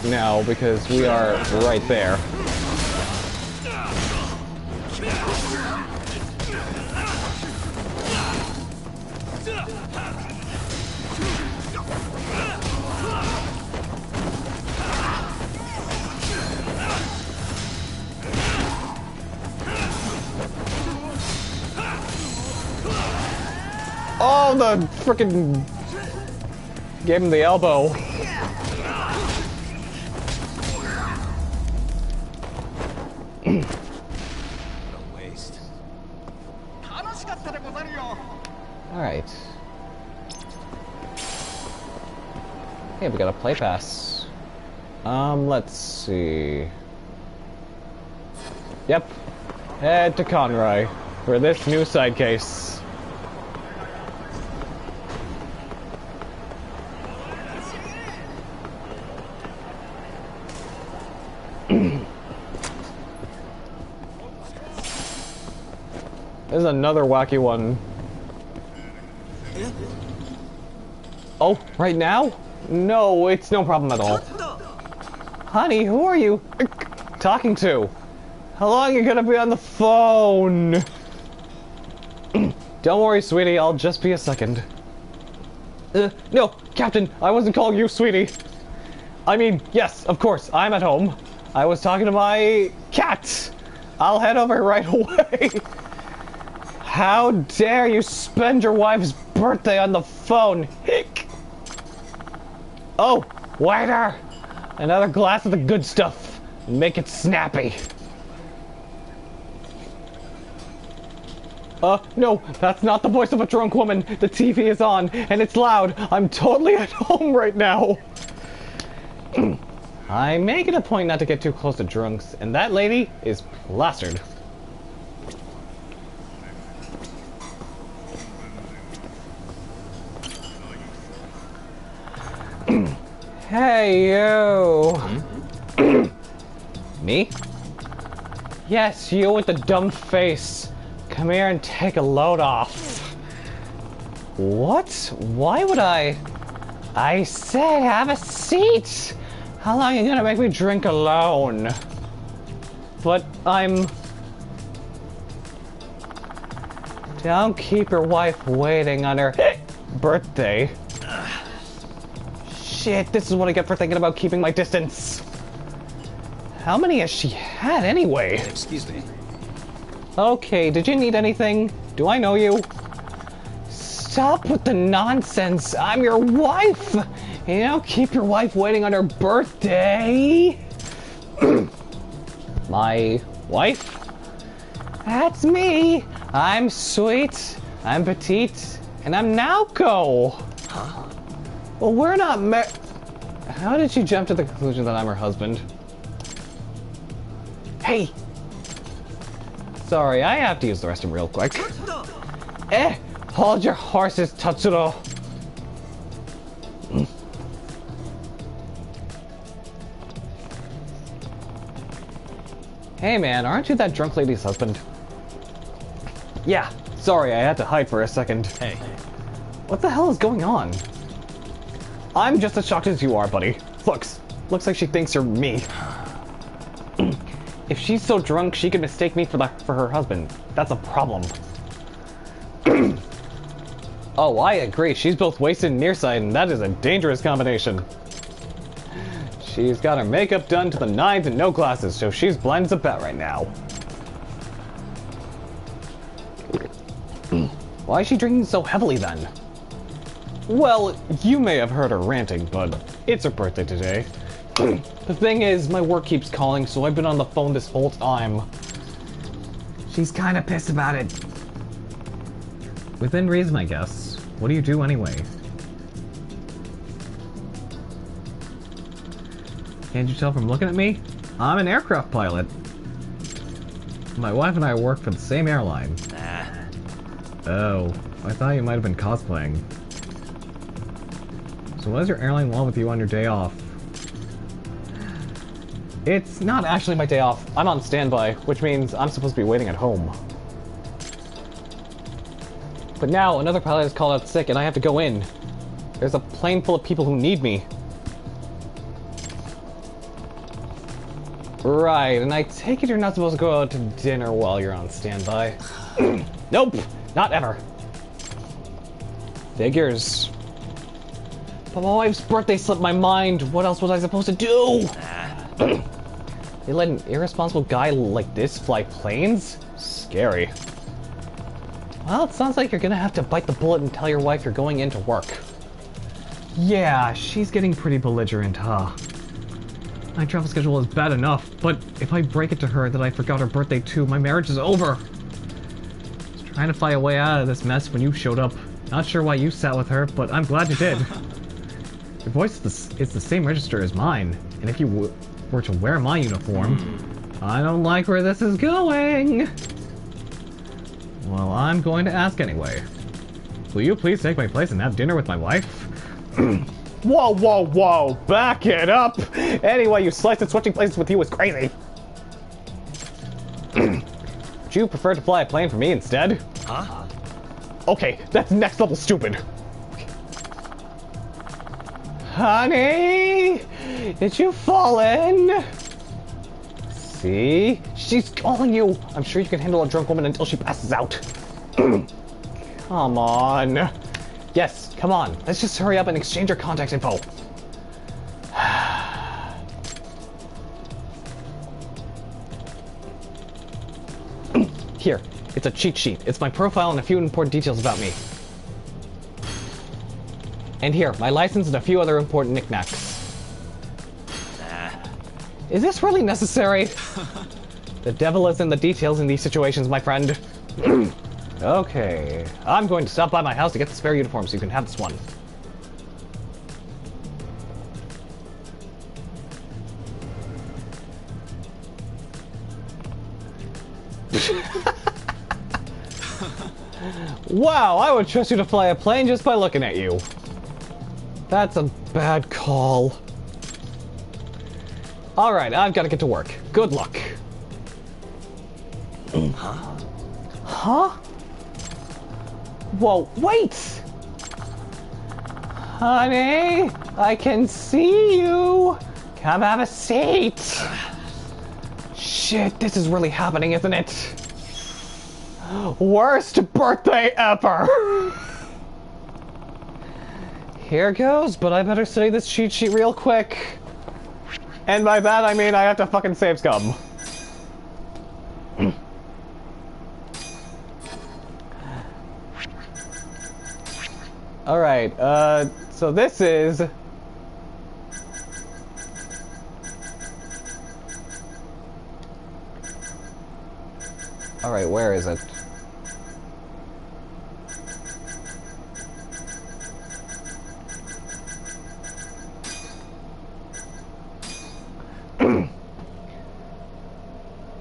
now because we are right there. Oh, the frickin' gave him the elbow. Waste. Alright. Hey, we got a play pass. Let's see. Yep. Head to Conroy for this new side case. This is another wacky one. Oh, right now? No, it's no problem at all. Honey, who are you talking to? How long are you gonna be on the phone? Don't worry, sweetie, I'll just be a second. No, Captain, I wasn't calling you sweetie. I mean, yes, of course, I'm at home. I was talking to my cat. I'll head over right away. How dare you spend your wife's birthday on the phone? Hick! Oh, waiter! Another glass of the good stuff. Make it snappy. No, that's not the voice of a drunk woman. The TV is on, and it's loud. I'm totally at home right now. I make it a point not to get too close to drunks, and that lady is plastered. Hey, you! Me? Yes, you with the dumb face. Come here and take a load off. What? Why would I? I said have a seat! How long are you gonna make me drink alone? But I'm... Don't keep your wife waiting on her birthday. Shit, this is what I get for thinking about keeping my distance. How many has she had anyway? Excuse me. Okay, did you need anything? Do I know you? Stop with the nonsense. I'm your wife. You know, keep your wife waiting on her birthday. My wife? That's me. I'm sweet. I'm petite. And I'm Naoko. Huh? Well, we're not How did she jump to the conclusion that I'm her husband? Hey! Sorry, I have to use the restroom real quick. Hold your horses, Tatsuro. Hey man, aren't you that drunk lady's husband? Yeah, sorry, I had to hide for a second. Hey. What the hell is going on? I'm just as shocked as you are, buddy. Looks like she thinks you're me. If she's so drunk, she could mistake me for her husband. That's a problem. Oh, I agree. She's both wasted and nearsighted, and that is a dangerous combination. She's got her makeup done to the nines and no glasses, so she's blind as a bat right now. Why is she drinking so heavily then? Well, you may have heard her ranting, but it's her birthday today. The thing is, my work keeps calling, so I've been on the phone this whole time. She's kinda pissed about it. Within reason, I guess. What do you do anyway? Can't you tell from looking at me? I'm an aircraft pilot. My wife and I work for the same airline. Oh, I thought you might have been cosplaying. So what does your airline want with you on your day off? It's not actually my day off. I'm on standby, which means I'm supposed to be waiting at home. But now another pilot is called out sick and I have to go in. There's a plane full of people who need me. Right, and I take it you're not supposed to go out to dinner while you're on standby. Nope, not ever. Figures. But my wife's birthday slipped my mind. What else was I supposed to do? They let an irresponsible guy like this fly planes? Scary. Well, it sounds like you're gonna have to bite the bullet and tell your wife you're going into work. Yeah, she's getting pretty belligerent, huh? My travel schedule is bad enough, but if I break it to her that I forgot her birthday too, my marriage is over. I was trying to find a way out of this mess when you showed up. Not sure why you sat with her, but I'm glad you did. Your voice is the same register as mine, and if you were to wear my uniform, I don't like where this is going. Well, I'm going to ask anyway. Will you please take my place and have dinner with my wife? Whoa, whoa, whoa! Back it up! Anyway, you slice it, switching places with you is crazy. Would you prefer to fly a plane for me instead? Huh? Okay, that's next level stupid. Honey, did you fall in? See? She's calling you. I'm sure you can handle a drunk woman until she passes out. Come on. Yes, come on. Let's just hurry up and exchange our contact info. Here, it's a cheat sheet. It's my profile and a few important details about me. And here, my license and a few other important knickknacks. Is this really necessary? The devil is in the details in these situations, my friend. Okay, I'm going to stop by my house to get the spare uniform so you can have this one. Wow, I would trust you to fly a plane just by looking at you. That's a bad call. Alright, I've got to get to work. Good luck. Huh? Huh? Whoa, wait! Honey, I can see you! Come have a seat! Shit, this is really happening, isn't it? Worst birthday ever! Here goes, but I better study this cheat sheet real quick. And by that I mean I have to fucking save scum. Alright, so this is... Alright, where is it?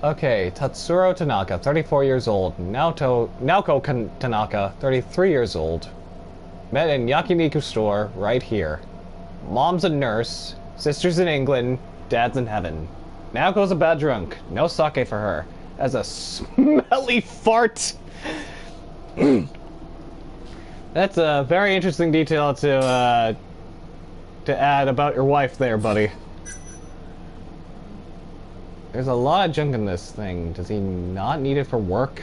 Okay, Tatsuro Tanaka, 34 years old. Naoko Tanaka, 33 years old. Met in Yakiniku store, right here. Mom's a nurse, sister's in England, dad's in heaven. Naoko's a bad drunk, no sake for her. As a smelly fart! That's a very interesting detail to add about your wife there, buddy. There's a lot of junk in this thing. Does he not need it for work?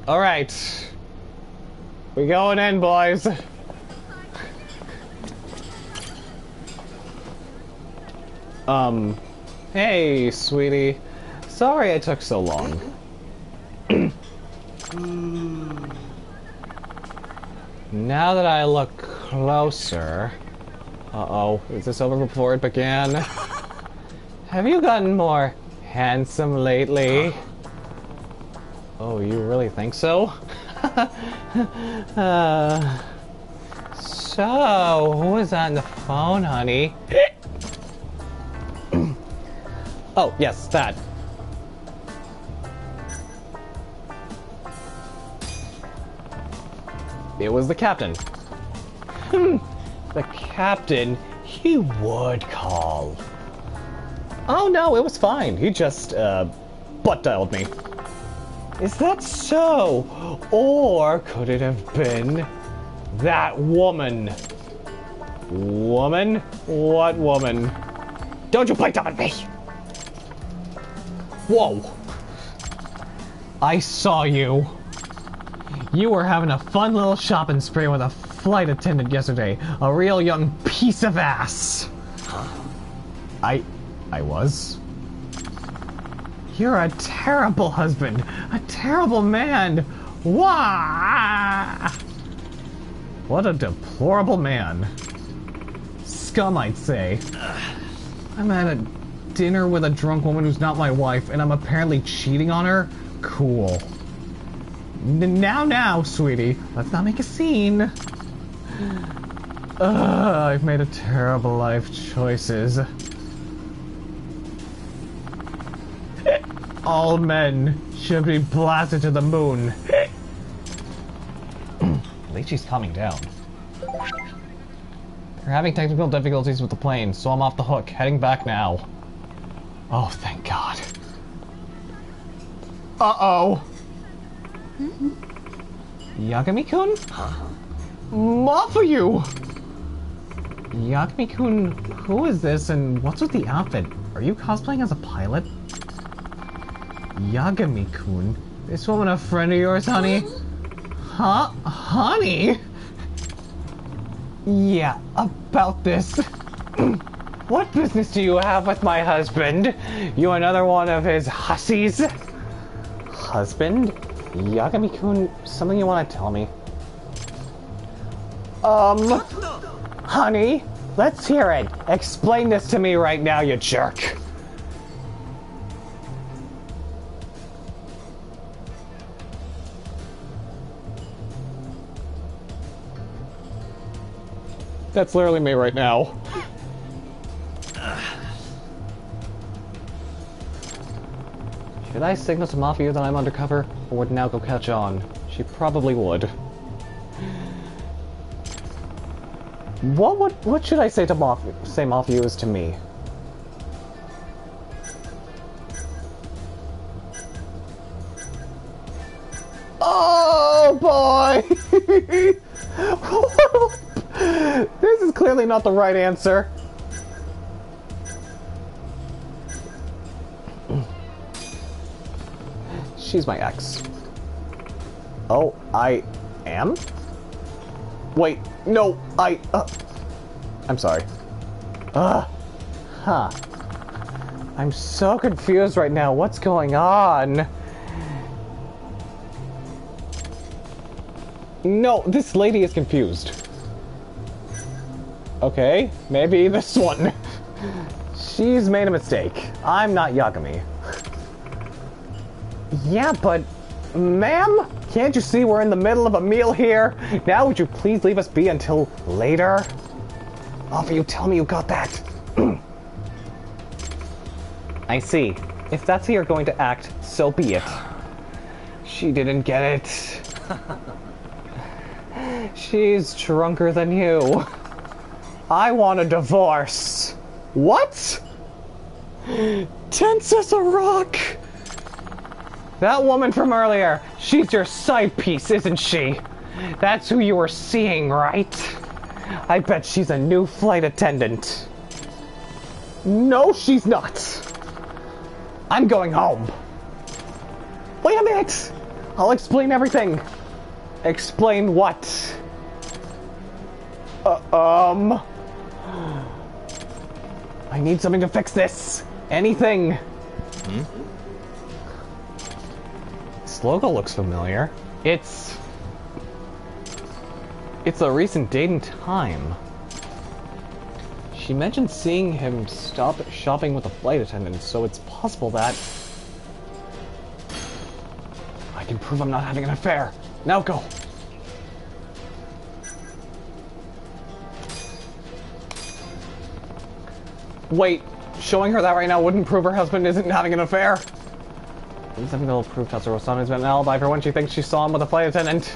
Alright. We going in, boys. Hey, sweetie. Sorry I took so long. Now that I look closer... Uh-oh, is this over before it began? Have you gotten more handsome lately? Oh, you really think so? So, who is on the phone, honey? Oh, yes, that. It was the captain. The captain, he would call. Oh no, it was fine. He just, butt dialed me. Is that so? Or could it have been that woman? Woman? What woman? Don't you point up at me! Whoa! I saw you. You were having a fun little shopping spree with a flight attendant yesterday. A real young piece of ass. Huh? I was. You're a terrible husband. A terrible man. Wah! What a deplorable man. Scum, I'd say. I'm at a dinner with a drunk woman who's not my wife, and I'm apparently cheating on her? Cool. Now, sweetie. Let's not make a scene. I've made a terrible life choices. All men should be blasted to the moon. At least she's calming down. We're having technical difficulties with the plane, so I'm off the hook, heading back now. Oh, thank God. Uh-oh. Yagami-kun? Huh? More for you! Yagami-kun, who is this and what's with the outfit? Are you cosplaying as a pilot? Yagami-kun? This woman a friend of yours, honey? Huh? Honey? Yeah, about this. What business do you have with my husband? You another one of his hussies? Husband? Yagami-kun, something you want to tell me? Honey, let's hear it. Explain this to me right now, you jerk. That's literally me right now. Should I signal to Mafia that I'm undercover, or would Naoko catch on? She probably would. What should I say to Mafia? Say Mafia is to me. Oh boy! This is clearly not the right answer. She's my ex. Oh, I am? Wait, no, I'm sorry. Huh. I'm so confused right now. What's going on? No, this lady is confused. Okay, maybe this one. She's made a mistake. I'm not Yagami. Yeah, but... Ma'am? Can't you see we're in the middle of a meal here? Now would you please leave us be until later? Offer, you tell me you got that. I see. If that's how you're going to act, so be it. She didn't get it. She's drunker than you. I want a divorce. What? Tense as a rock. That woman from earlier, she's your side piece, isn't she? That's who you were seeing, right? I bet she's a new flight attendant. No, she's not. I'm going home. Wait a minute. I'll explain everything. Explain what? I need something to fix this. Anything. This logo looks familiar. It's a recent date and time. She mentioned seeing him stop shopping with a flight attendant, so it's possible that... I can prove I'm not having an affair. Now go. Wait, showing her that right now wouldn't prove her husband isn't having an affair? Something that'll prove Tatsuro-san has been an alibi for when she thinks she saw him with a flight attendant.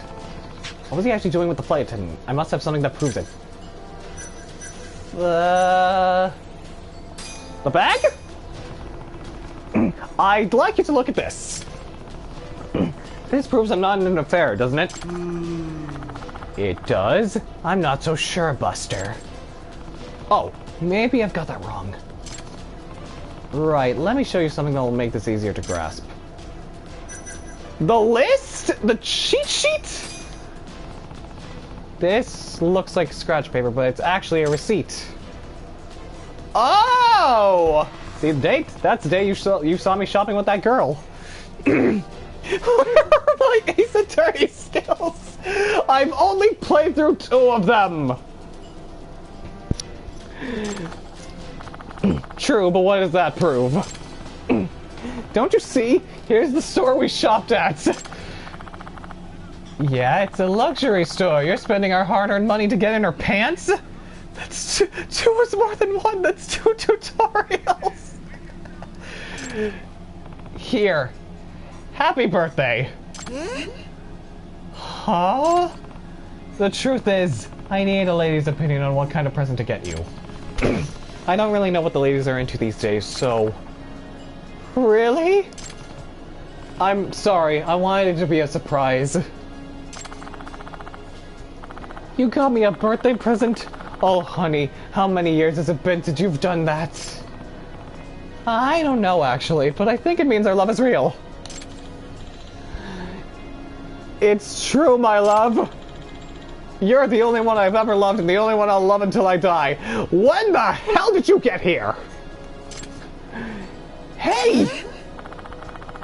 What was he actually doing with the flight attendant? I must have something that proves it. The bag? I'd like you to look at this. This proves I'm not in an affair, doesn't it? It does? I'm not so sure, Buster. Oh, maybe I've got that wrong. Right, let me show you something that will make this easier to grasp. The list? The cheat sheet? This looks like scratch paper, but it's actually a receipt. Oh! Oh! See the date? That's the day you saw me shopping with that girl. Where are my Ace Attorney skills? I've only played through 2 of them. True, but what does that prove? Don't you see? Here's the store we shopped at. Yeah, it's a luxury store. You're spending our hard-earned money to get in her pants? That's two is more than 1. That's 2 tutorials. Here. Happy birthday. Huh? The truth is, I need a lady's opinion on what kind of present to get you. I don't really know what the ladies are into these days, so... Really? I'm sorry, I wanted it to be a surprise. You got me a birthday present? Oh, honey, how many years has it been since you've done that? I don't know, actually, but I think it means our love is real. It's true, my love. You're the only one I've ever loved and the only one I'll love until I die. When the hell did you get here? Hey!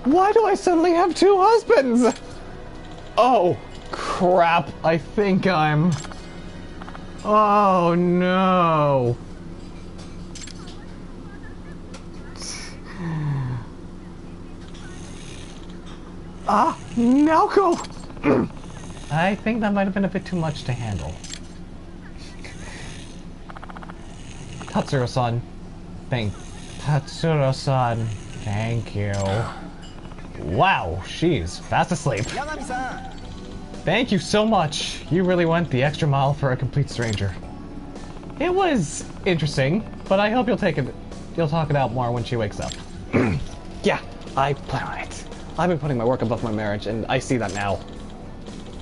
Why do I suddenly have 2 husbands? Oh, crap. I think I'm... Oh, no. Naoko! I think that might have been a bit too much to handle. Tatsuro-san. Tatsuro-san. Thank you. Wow, she's fast asleep. Thank you so much. You really went the extra mile for a complete stranger. It was interesting, but I hope you'll talk it out more when she wakes up. Yeah, I plan on it. I've been putting my work above my marriage, and I see that now.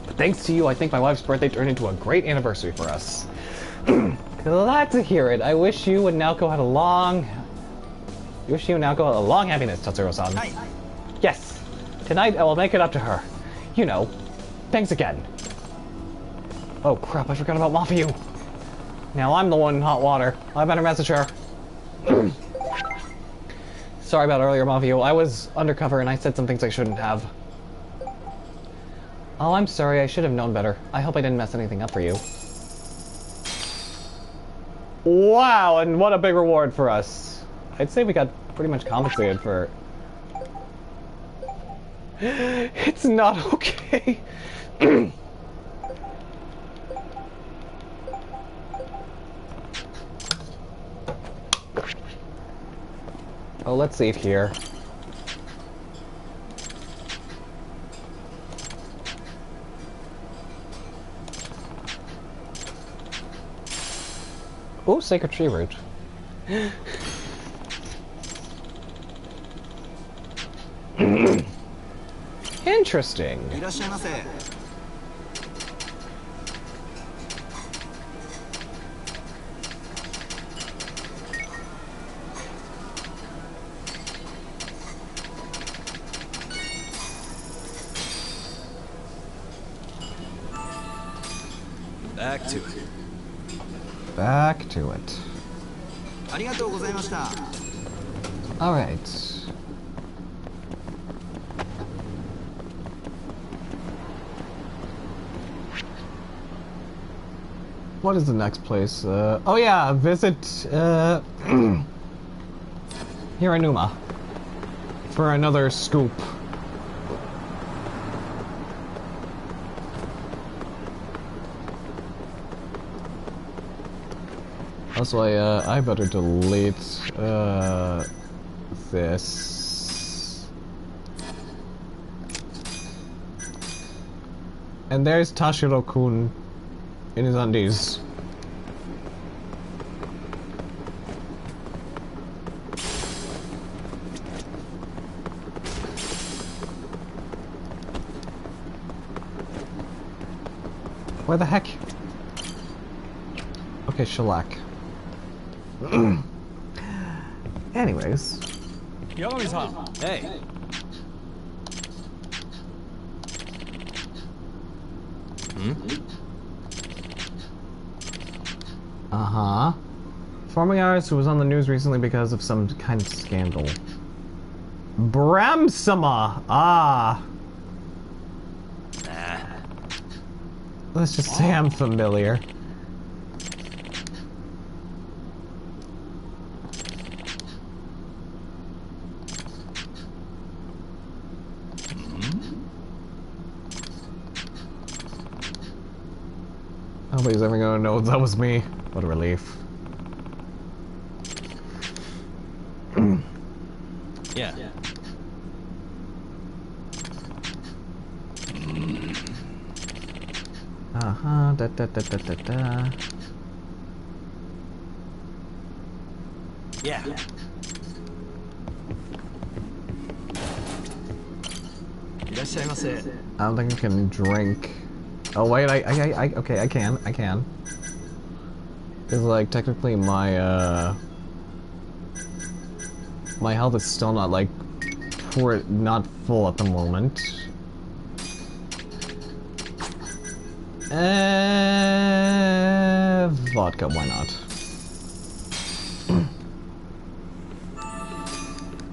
But thanks to you, I think my wife's birthday turned into a great anniversary for us. Glad to hear it. I wish you and Naoko had a long happiness, Tatsuro-san. Yes. Tonight I will make it up to her. You know. Thanks again. Oh crap, I forgot about Mafia. Now I'm the one in hot water. I better message her. Sorry about earlier, Mafia. I was undercover and I said some things I shouldn't have. Oh, I'm sorry. I should have known better. I hope I didn't mess anything up for you. Wow, and what a big reward for us. I'd say we got pretty much compensated for... It's not okay. Oh, let's save here. Oh, Sacred Tree Root. Interesting. Back to it. Back to it. Alright. What is the next place? Oh yeah, visit, Hiranuma. For another scoop. Also, I better delete, this. And there's Tashiro-kun in his undies. Where the heck? Okay, shellac. Anyways. Yagami-san. Hey. Uh-huh. Performing artist who was on the news recently because of some kind of scandal. Bram-sama! Ah. Nah. Let's just say I'm familiar. Nobody's ever gonna know that was me. What a relief. Yeah. Da da da da da da. Yeah. I don't think I can drink. Oh wait, okay, I can. Cause like technically my my health is still not like not full at the moment. Vodka, why not?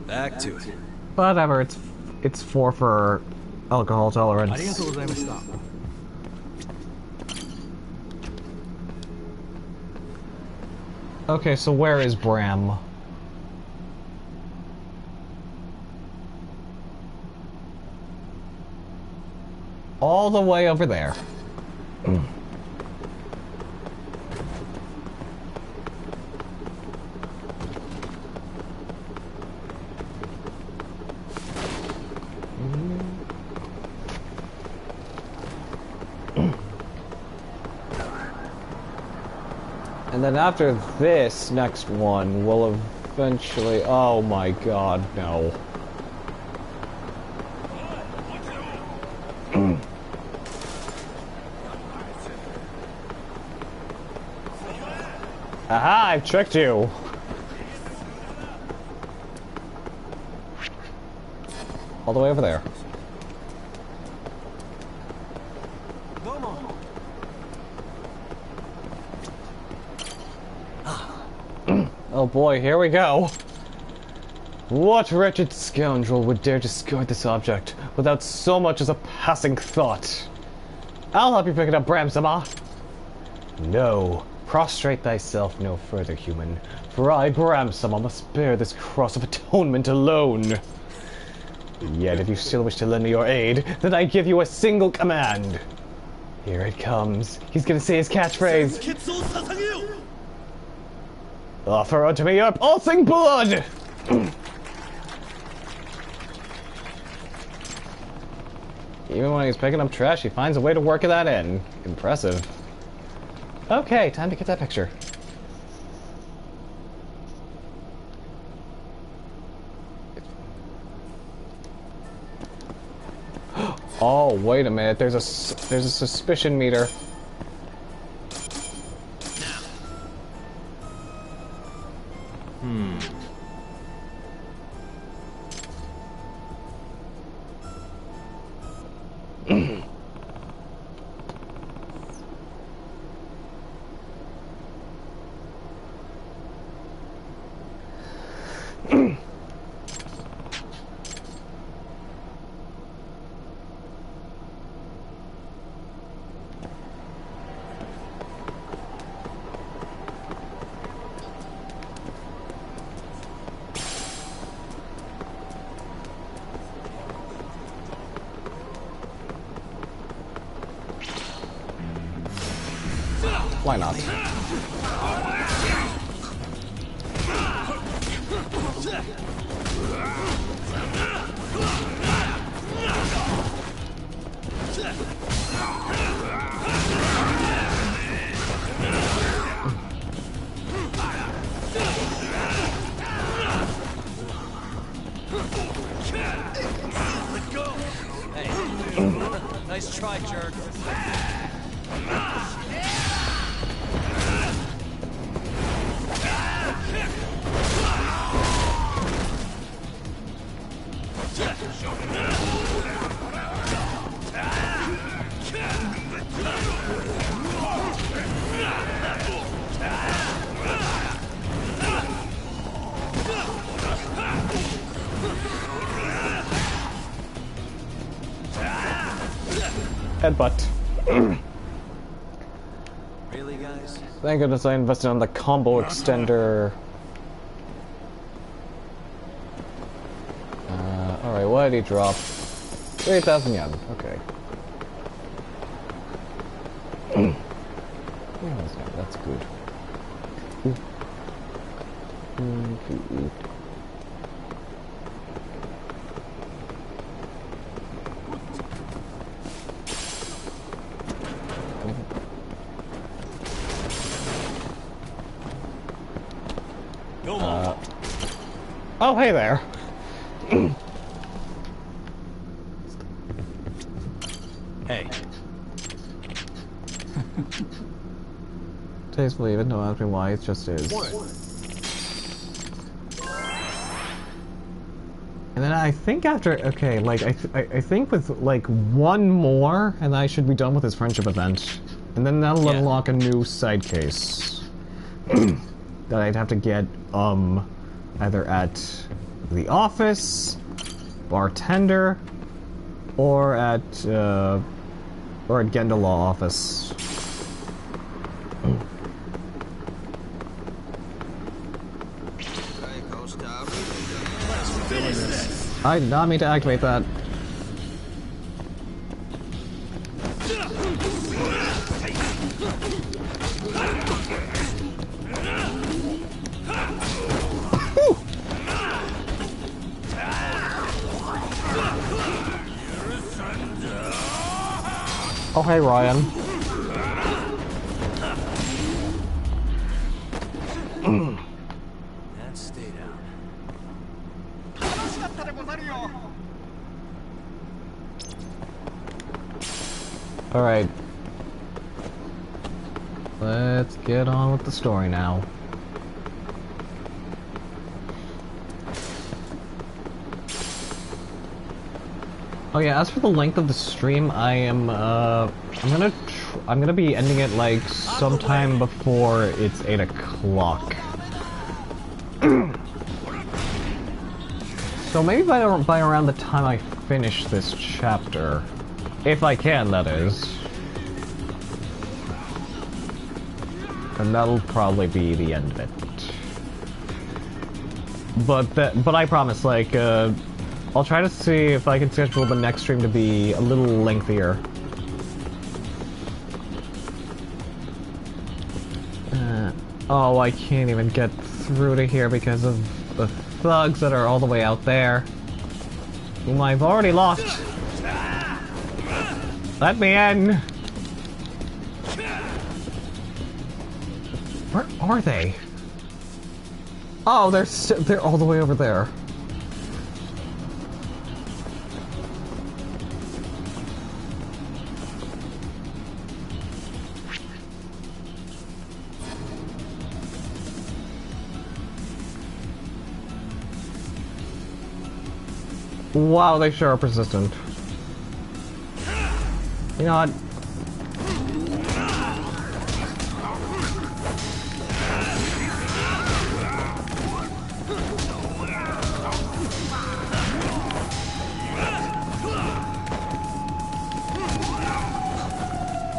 Back to it. Whatever, it's 4 for alcohol tolerance. ありがとうございました。Okay, so where is Bram? All the way over there. And then after this next one, we'll eventually... Oh my god, no. Aha, I've tricked you! All the way over there. Oh boy, here we go. What wretched scoundrel would dare discard this object without so much as a passing thought? I'll help you pick it up, Bram-sama. No, prostrate thyself no further, human, for I, Bram-sama, must bear this cross of atonement alone. Yet if you still wish to lend me your aid, then I give you a single command. Here it comes. He's gonna say his catchphrase. Offer unto me your pulsing blood! Even when he's picking up trash, he finds a way to work that in. Impressive. Okay, time to get that picture. Oh, wait a minute. There's a suspicion meter. Why not? Hey, nice try, jerk. dead butt. Really, guys? Thank goodness I invested on the combo extender. Alright, what did he drop? 3,000 yen. Okay. Yeah, that's good. Oh, hey there. Hey. Tastefully, even don't ask me why, it just is. And then I think after, okay, like, I think with, like, one more, and I should be done with this friendship event. And then that'll unlock a new side case. That I'd have to get, either at the office, bartender, or at Gendalaw office. I did not mean to activate that. Oh, hey, Ryan. And stay down. Alright. Let's get on with the story now. Oh yeah, as for the length of the stream, I am, I'm gonna be ending it like sometime before it's 8 o'clock. So maybe by around the time I finish this chapter. If I can, that is. And that'll probably be the end of it. But I promise, like, I'll try to see if I can schedule the next stream to be a little lengthier. Oh, I can't even get through to here because of the thugs that are all the way out there, whom I've already lost. Let me in! Where are they? Oh, they're all the way over there. Wow, they sure are persistent. You know what?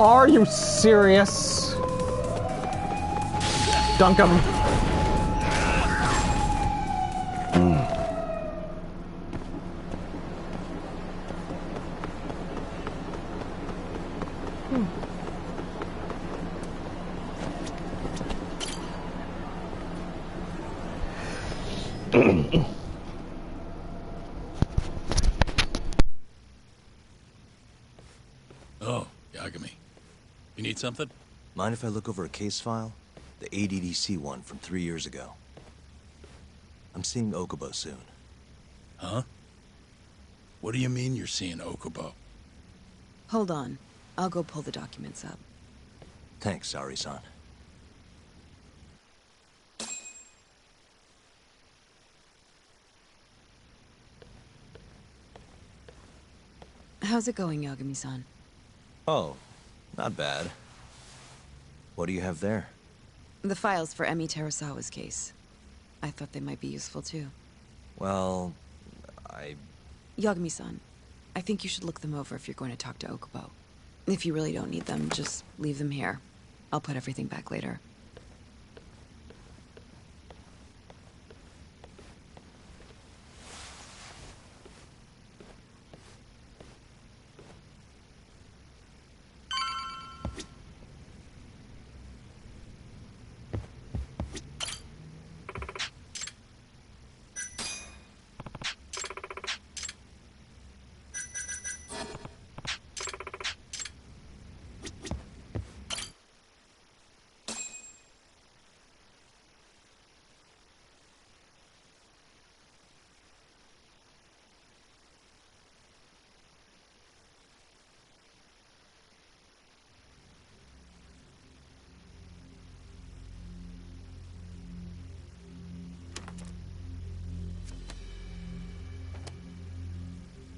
Are you serious? Dunk 'em. Oh, Yagami. You need something? Mind if I look over a case file? The ADDC one from 3 years ago. I'm seeing Okubo soon. Huh? What do you mean you're seeing Okubo? Hold on. I'll go pull the documents up. Thanks, Sari-san. How's it going, Yagami-san? Oh, not bad. What do you have there? The files for Emi Terasawa's case. I thought they might be useful too. Well, Yagami-san, I think you should look them over if you're going to talk to Okubo. If you really don't need them, just leave them here. I'll put everything back later.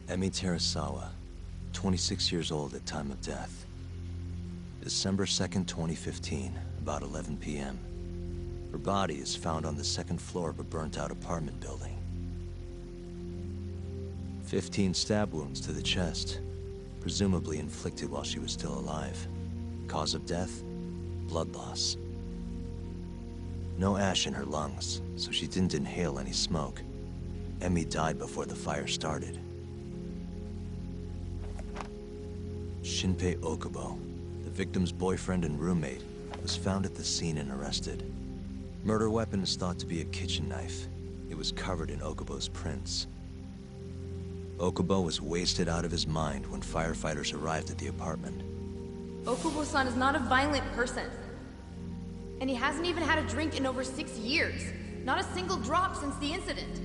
Emi Terasawa, 26 years old at time of death. December 2nd, 2015, about 11 p.m. Her body is found on the second floor of a burnt-out apartment building. 15 stab wounds to the chest, presumably inflicted while she was still alive. Cause of death? Blood loss. No ash in her lungs, so she didn't inhale any smoke. Emi died before the fire started. Shinpei Okubo, the victim's boyfriend and roommate, was found at the scene and arrested. Murder weapon is thought to be a kitchen knife. It was covered in Okubo's prints. Okubo was wasted out of his mind when firefighters arrived at the apartment. Okubo-san is not a violent person. And he hasn't even had a drink in over 6 years. Not a single drop since the incident.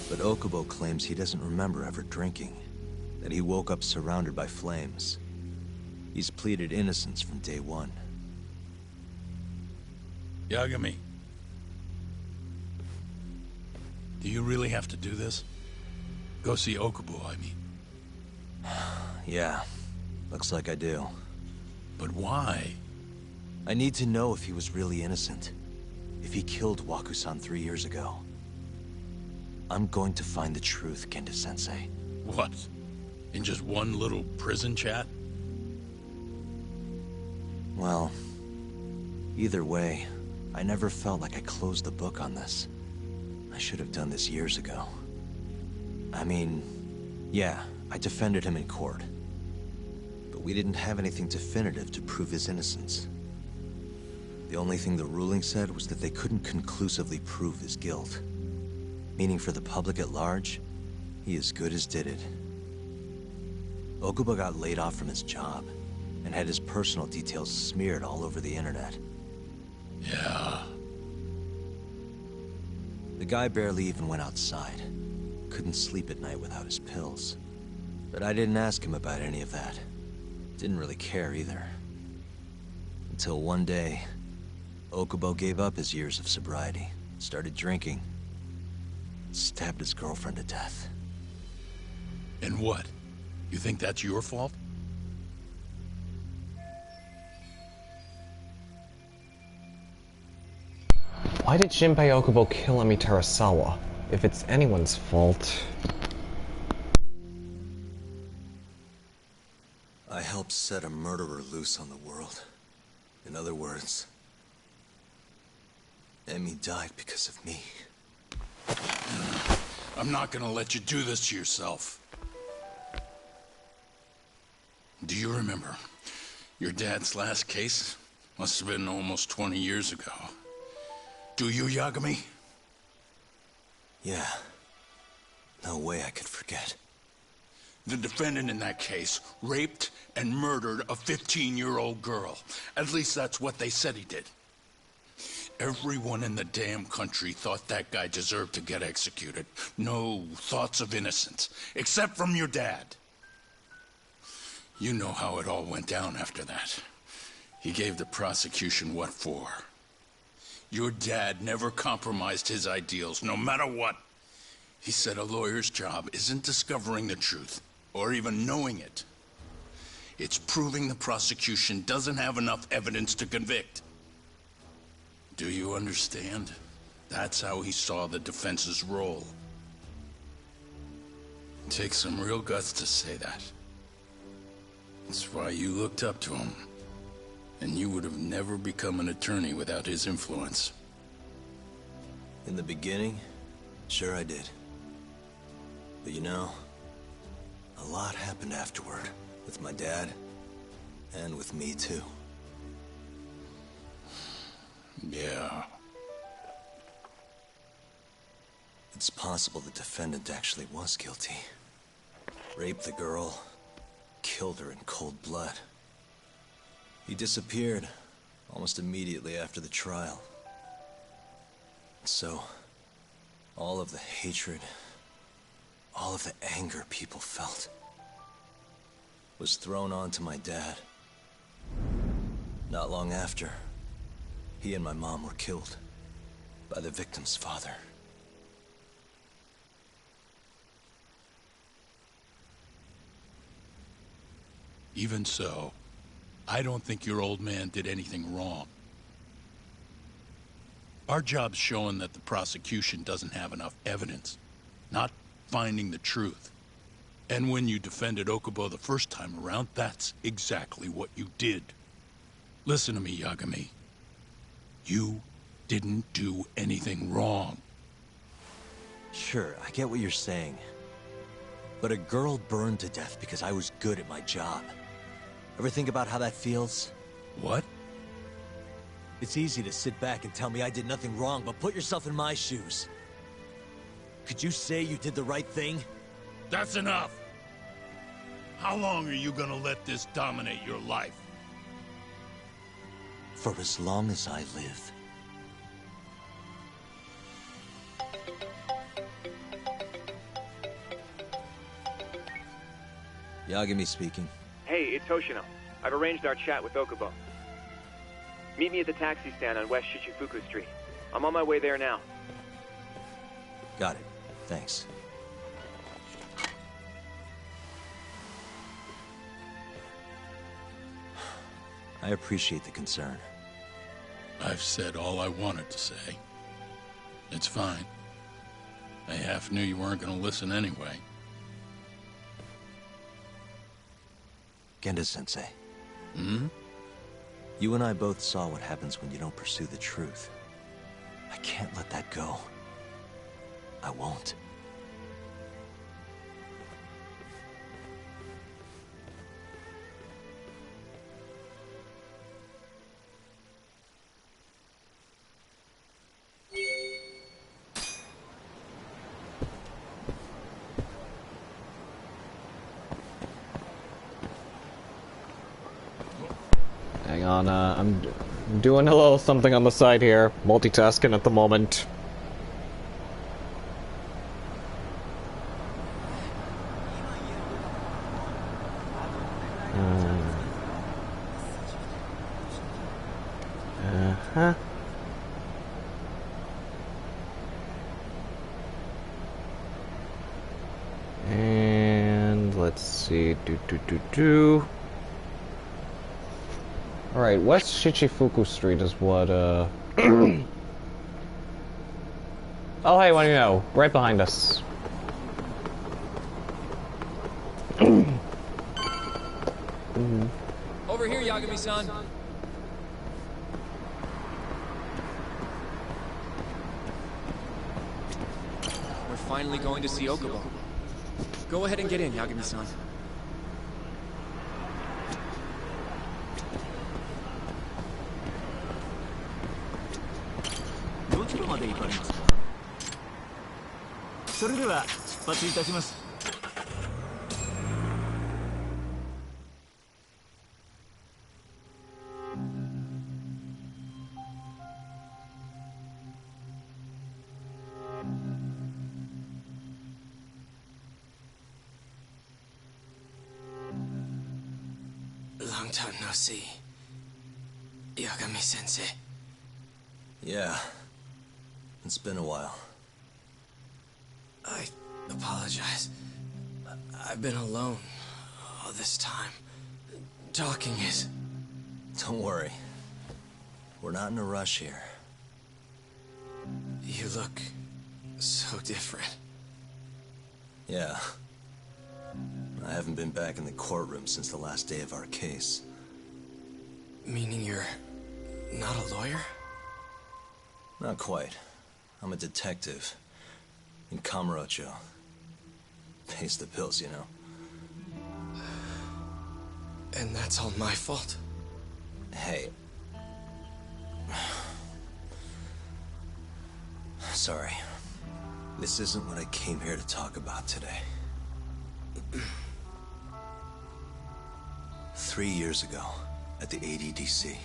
But Okubo claims he doesn't remember ever drinking. That he woke up surrounded by flames. He's pleaded innocence from day one. Yagami. Do you really have to do this? Go see Okubo, I mean. Yeah, looks like I do. But why? I need to know if he was really innocent. If he killed Waku-san 3 years ago. I'm going to find the truth, Kenta-sensei. What? In just one little prison chat? Well, either way, I never felt like I closed the book on this. I should have done this years ago. I mean, yeah, I defended him in court. But we didn't have anything definitive to prove his innocence. The only thing the ruling said was that they couldn't conclusively prove his guilt. Meaning for the public at large, he as good as did it. Okubo got laid off from his job, and had his personal details smeared all over the internet. Yeah. The guy barely even went outside. Couldn't sleep at night without his pills. But I didn't ask him about any of that. Didn't really care either. Until one day, Okubo gave up his years of sobriety, started drinking, stabbed his girlfriend to death. And what? You think that's your fault? Why did Shinpei Okubo kill Emi Terasawa? If it's anyone's fault... I helped set a murderer loose on the world. In other words, Emi died because of me. I'm not gonna let you do this to yourself. Do you remember? Your dad's last case must have been almost 20 years ago. Do you, Yagami? Yeah. No way I could forget. The defendant in that case raped and murdered a 15-year-old girl. At least that's what they said he did. Everyone in the damn country thought that guy deserved to get executed. No thoughts of innocence, except from your dad. You know how it all went down after that. He gave the prosecution what for. Your dad never compromised his ideals, no matter what. He said a lawyer's job isn't discovering the truth, or even knowing it. It's proving the prosecution doesn't have enough evidence to convict. Do you understand? That's how he saw the defense's role. It takes some real guts to say that. That's why you looked up to him. And you would have never become an attorney without his influence. In the beginning, sure I did. But you know, a lot happened afterward. With my dad, and with me too. Yeah. It's possible the defendant actually was guilty. Raped the girl, killed her in cold blood. He disappeared almost immediately after the trial. So, all of the hatred, all of the anger people felt, was thrown onto my dad. Not long after, he and my mom were killed by the victim's father. Even so, I don't think your old man did anything wrong. Our job's showing that the prosecution doesn't have enough evidence, not finding the truth. And when you defended Okubo the first time around, that's exactly what you did. Listen to me, Yagami. You didn't do anything wrong. Sure, I get what you're saying. But a girl burned to death because I was good at my job. Ever think about how that feels? What? It's easy to sit back and tell me I did nothing wrong, but put yourself in my shoes. Could you say you did the right thing? That's enough! How long are you gonna let this dominate your life? For as long as I live. Yagami speaking. Hey, it's Hoshino. I've arranged our chat with Okubo. Meet me at the taxi stand on West Shichifuku Street. I'm on my way there now. Got it. Thanks. I appreciate the concern. I've said all I wanted to say. It's fine. I half knew you weren't gonna listen anyway. Genda-sensei. Hmm? You and I both saw what happens when you don't pursue the truth. I can't let that go. I won't. Hang on, I'm doing a little something on the side here. Multitasking at the moment. Uh-huh. And let's see. Alright, West Shichifuku Street is what, Oh, hey, what do you know? Right behind us. Over here, Yagami-san. We're finally going to see Okubo. Go ahead and get in, Yagami-san. Long time no see. Yagami-sensei. Yeah. It's been a while. I apologize. I've been alone all this time. Talking is... Don't worry. We're not in a rush here. You look so different. Yeah. I haven't been back in the courtroom since the last day of our case. Meaning you're not a lawyer? Not quite. I'm a detective. In Kamurocho. Pays the bills, you know. And that's all my fault? Hey. Sorry. This isn't what I came here to talk about today. 3 years ago, at the ADDC.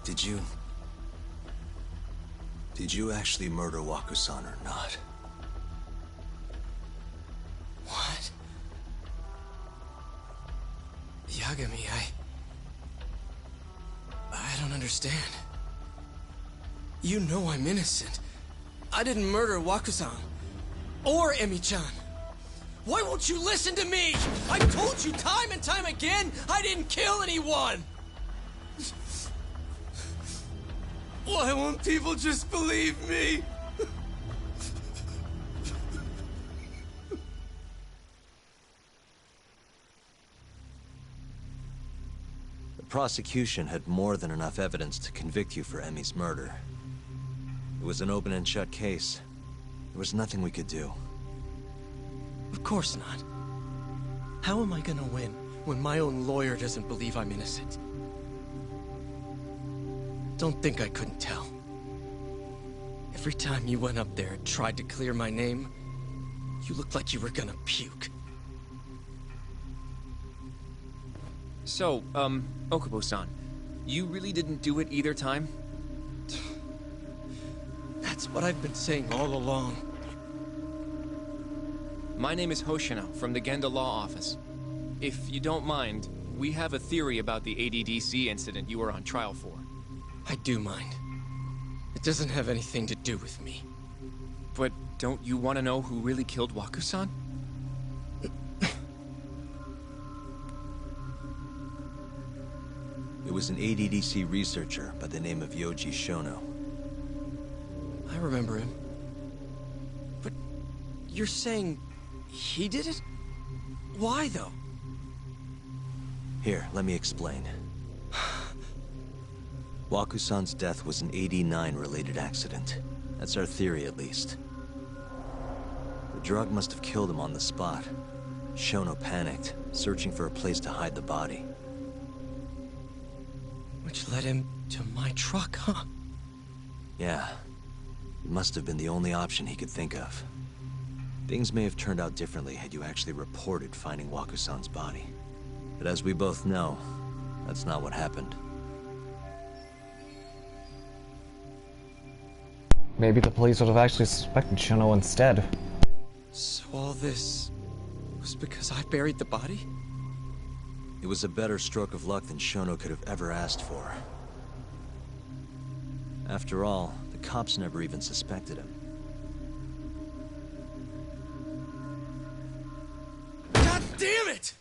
Did you actually murder Waku-san or not? What? Yagami, I don't understand. You know I'm innocent. I didn't murder Waku-san. Or Emi-chan. Why won't you listen to me? I've told you time and time again, I didn't kill anyone! Why won't people just believe me? The prosecution had more than enough evidence to convict you for Emi's murder. It was an open and shut case. There was nothing we could do. Of course not. How am I gonna win when my own lawyer doesn't believe I'm innocent? Don't think I couldn't tell. Every time you went up there and tried to clear my name, you looked like you were gonna puke. So, Okubo-san, you really didn't do it either time? That's what I've been saying all along. My name is Hoshino from the Genda Law Office. If you don't mind, we have a theory about the ADDC incident you were on trial for. I do mind. It doesn't have anything to do with me. But don't you want to know who really killed Waku-san? It was an ADDC researcher by the name of Yoji Shono. I remember him. But you're saying he did it? Why, though? Here, let me explain. Waku-san's death was an 89-related accident. That's our theory, at least. The drug must have killed him on the spot. Shono panicked, searching for a place to hide the body. Which led him to my truck, huh? Yeah. It must have been the only option he could think of. Things may have turned out differently had you actually reported finding Waku-san's body. But as we both know, that's not what happened. Maybe the police would have actually suspected Shono instead. So all this was because I buried the body? It was a better stroke of luck than Shono could have ever asked for. After all, the cops never even suspected him. God damn it!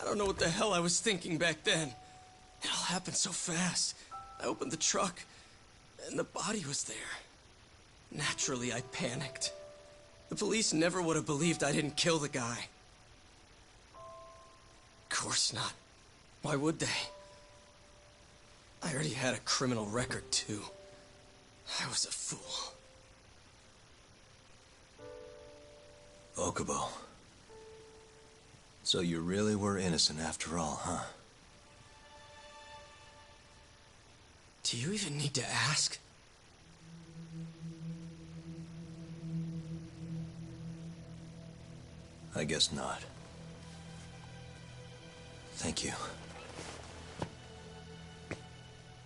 I don't know what the hell I was thinking back then. It all happened so fast. I opened the truck, and the body was there. Naturally, I panicked. The police never would have believed I didn't kill the guy. Of course not. Why would they? I already had a criminal record, too. I was a fool. Okubo. So you really were innocent after all, huh? Do you even need to ask? I guess not. Thank you.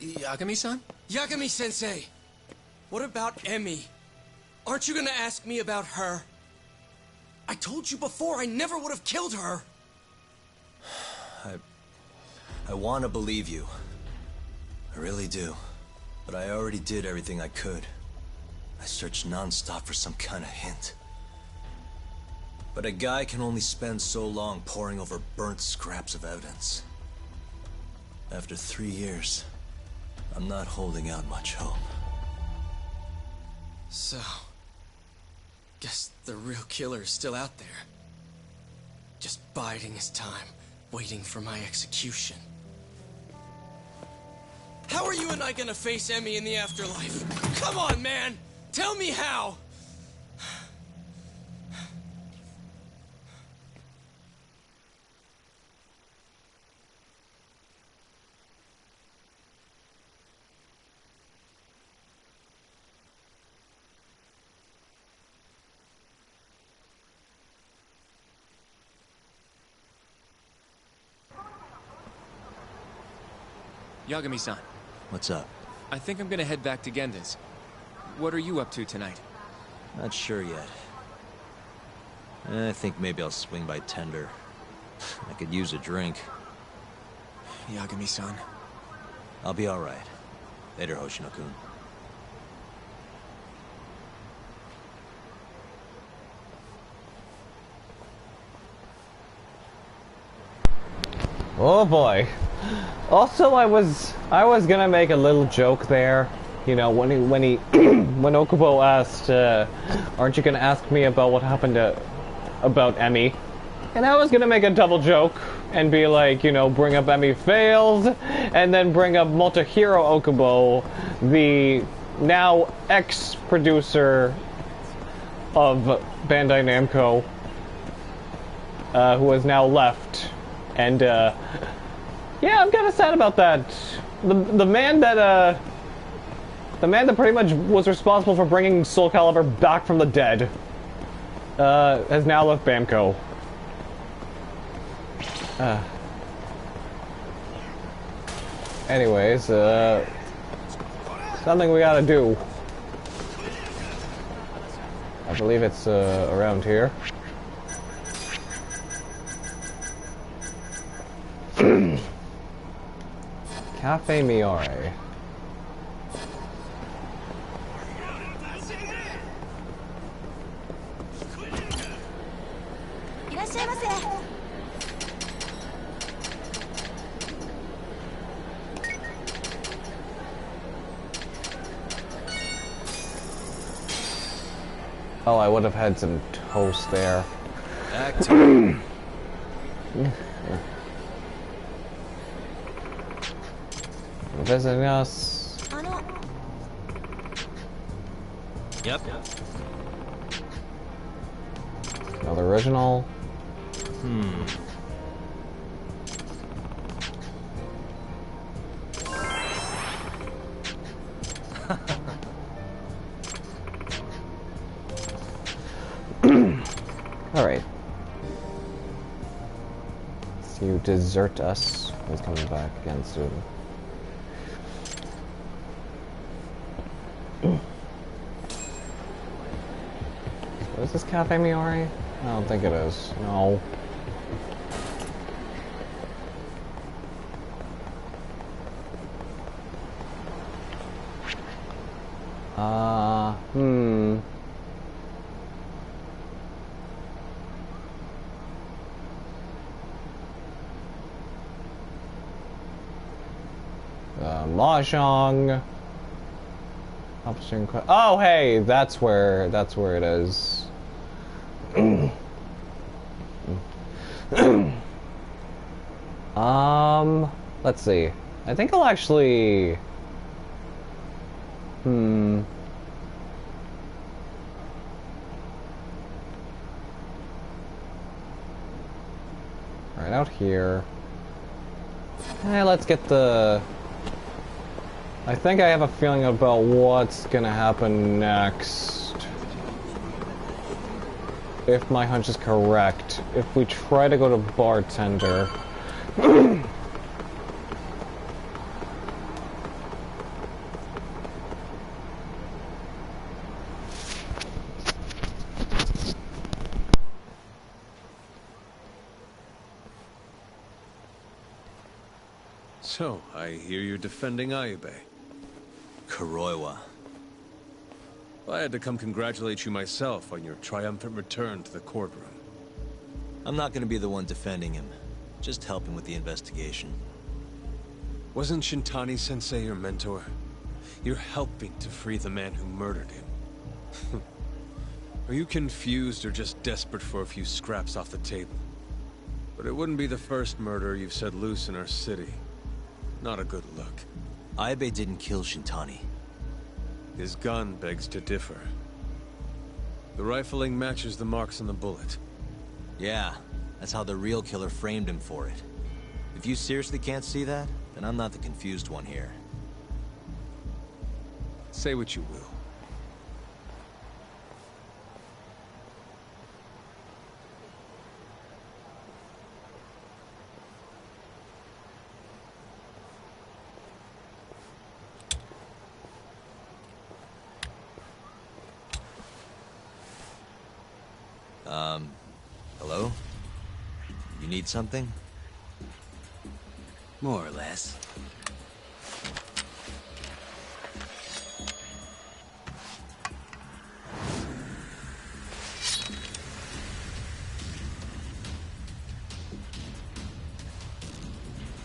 Yagami-san? Yagami-sensei! What about Emi? Aren't you gonna ask me about her? I told you before I never would have killed her! I want to believe you. I really do. But I already did everything I could. I searched non-stop for some kind of hint. But a guy can only spend so long poring over burnt scraps of evidence. After 3 years, I'm not holding out much hope. So, Guess the real killer is still out there. Just biding his time, waiting for my execution. How are you and I gonna face Emmy in the afterlife? Come on, man! Tell me how! Yagami-san, What's up? I think I'm gonna head back to Genda's. What are you up to tonight? Not sure yet. I think maybe I'll swing by Tender. I could use a drink. Yagami-san. I'll be alright. Later, Hoshino-kun. Oh boy. Also, I was gonna make a little joke there, you know, when when Okubo asked, "Aren't you gonna ask me about what happened about Emmy?" And I was gonna make a double joke and be like, you know, bring up Emmy failed, and then bring up Motohiro Okubo, the now ex-producer of Bandai Namco, who has now left. And, yeah, I'm kind of sad about that. The man that pretty much was responsible for bringing Soul Calibur back from the dead, has now left Bamco. Anyways, something we gotta do. I believe it's, around here. Cafe Miore. Oh, I would have had some toast there. Back to visiting us. Yep. Another original. Alright. So you desert us. He's coming back again soon. Is this Cafe Miore? I don't think it is. No. Mahjong. Oh, hey, that's where it is. Let's see. I think I'll actually... Right out here. Hey, let's get the... I think I have a feeling about what's gonna happen next. If my hunch is correct. If we try to go to Bartender... So, I hear you're defending Ayube. Kuroiwa. I had to come congratulate you myself on your triumphant return to the courtroom. I'm not gonna be the one defending him. Just helping with the investigation. Wasn't Shintani-sensei your mentor? You're helping to free the man who murdered him. Are you confused or just desperate for a few scraps off the table? But it wouldn't be the first murder you've set loose in our city. Not a good look. Aibe didn't kill Shintani. His gun begs to differ. The rifling matches the marks on the bullet. Yeah, that's how the real killer framed him for it. If you seriously can't see that, then I'm not the confused one here. Say what you will. Hello? You need something? More or less.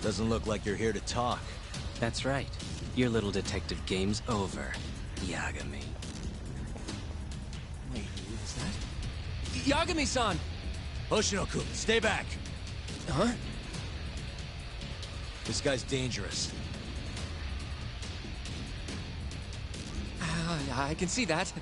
Doesn't look like you're here to talk. That's right. Your little detective game's over, Yagami. Wait, who was that? Yagami-san! Hoshino-kun, stay back! Huh? This guy's dangerous. I can see that.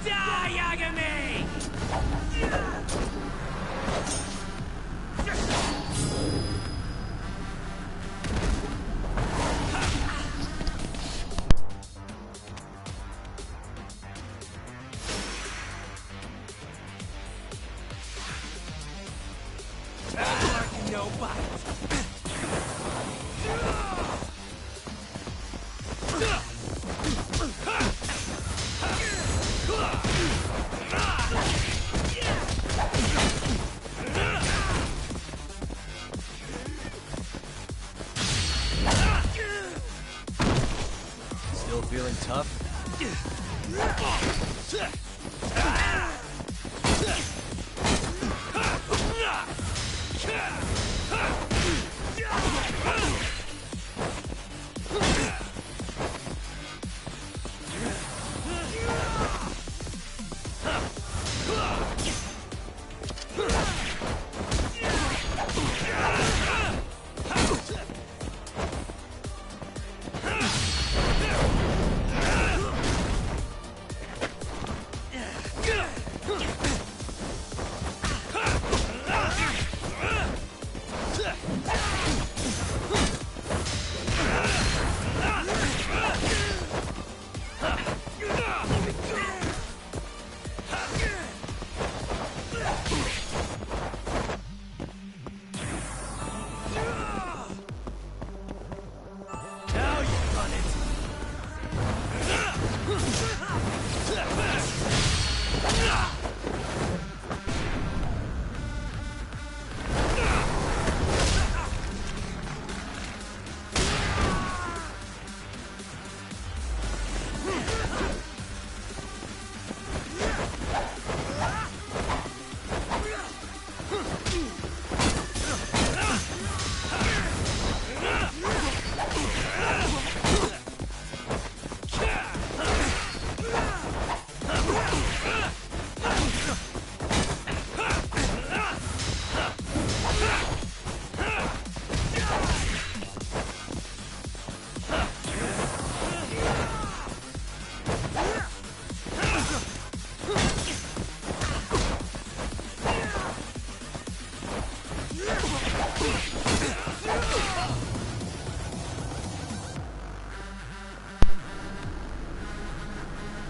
Die, Yagami! Still feeling tough?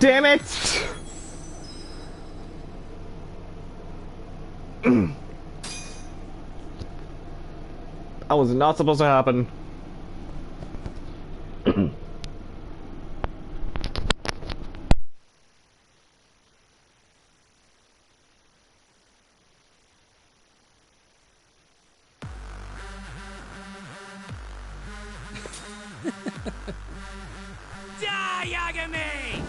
Damn it! That was not supposed to happen. Die, Yagami!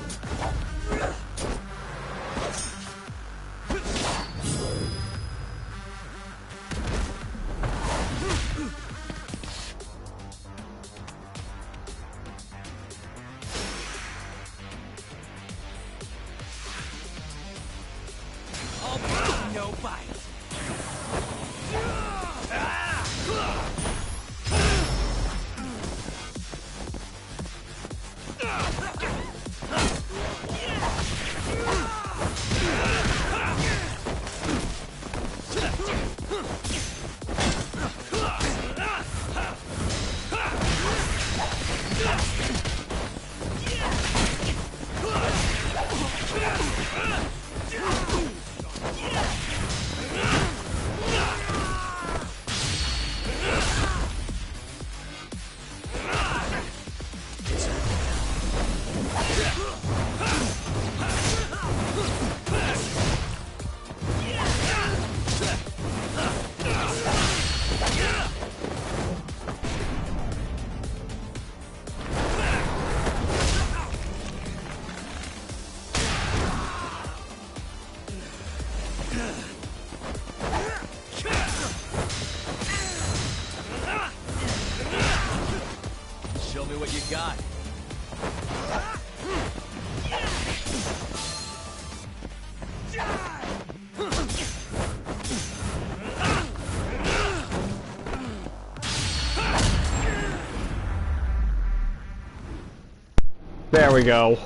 Show me what you got. There we go.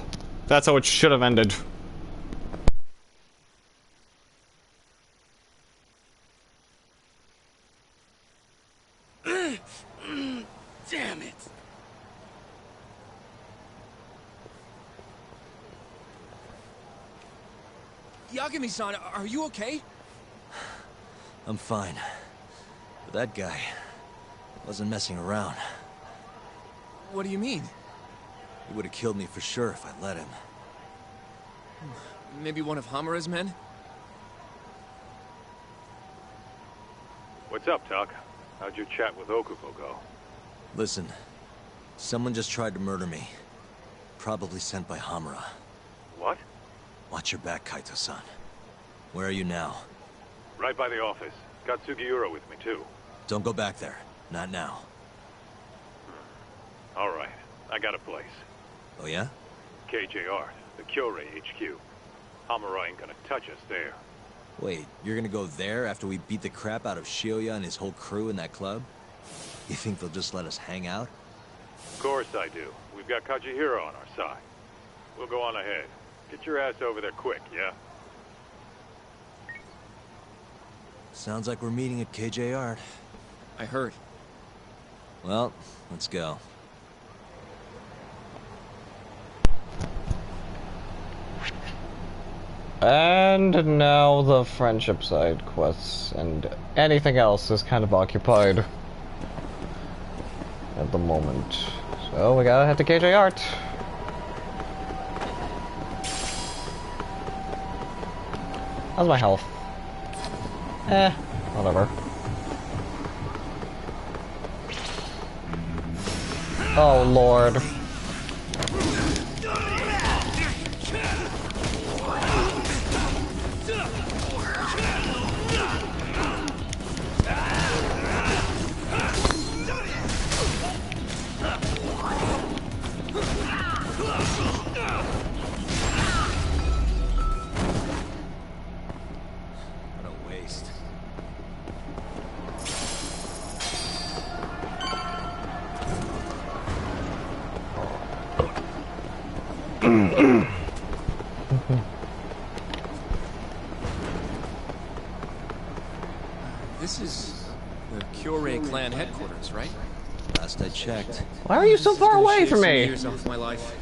That's how it should have ended. Damn it! Yagami-san, are you okay? I'm fine. But that guy wasn't messing around. What do you mean? He would have killed me for sure if I let him. Maybe one of Hamura's men? What's up, Tuck? How'd your chat with Okubo go? Listen, someone just tried to murder me. Probably sent by Hamura. What? Watch your back, Kaito-san. Where are you now? Right by the office. Got Sugiura with me, too. Don't go back there. Not now. All right. I got a place. Oh, yeah? KJR, the Kyorei HQ. Hamura ain't gonna touch us there. Wait, you're gonna go there after we beat the crap out of Shioya and his whole crew in that club? You think they'll just let us hang out? Of course I do. We've got Kajihiro on our side. We'll go on ahead. Get your ass over there quick, yeah? Sounds like we're meeting at KJR. I heard. Well, let's go. And now the friendship side quests, and anything else is kind of occupied at the moment. So we gotta head to KJ Art. How's my health? Whatever. Oh Lord. What a waste. This is the Kyorei clan headquarters, right? Last I checked. Why are you so far away from me? Years off my life.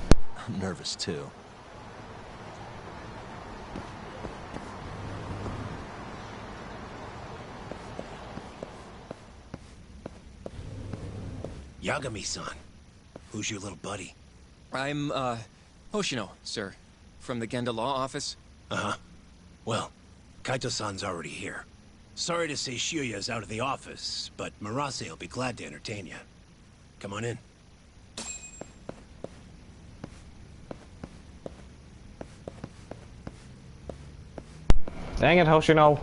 I'm nervous too. Yagami-san. Who's your little buddy? I'm, Hoshino, sir. From the Genda Law Office. Uh-huh. Well, Kaito-san's already here. Sorry to say Shioya's out of the office, but Murase will be glad to entertain you. Come on in. Dang it, Hoshino.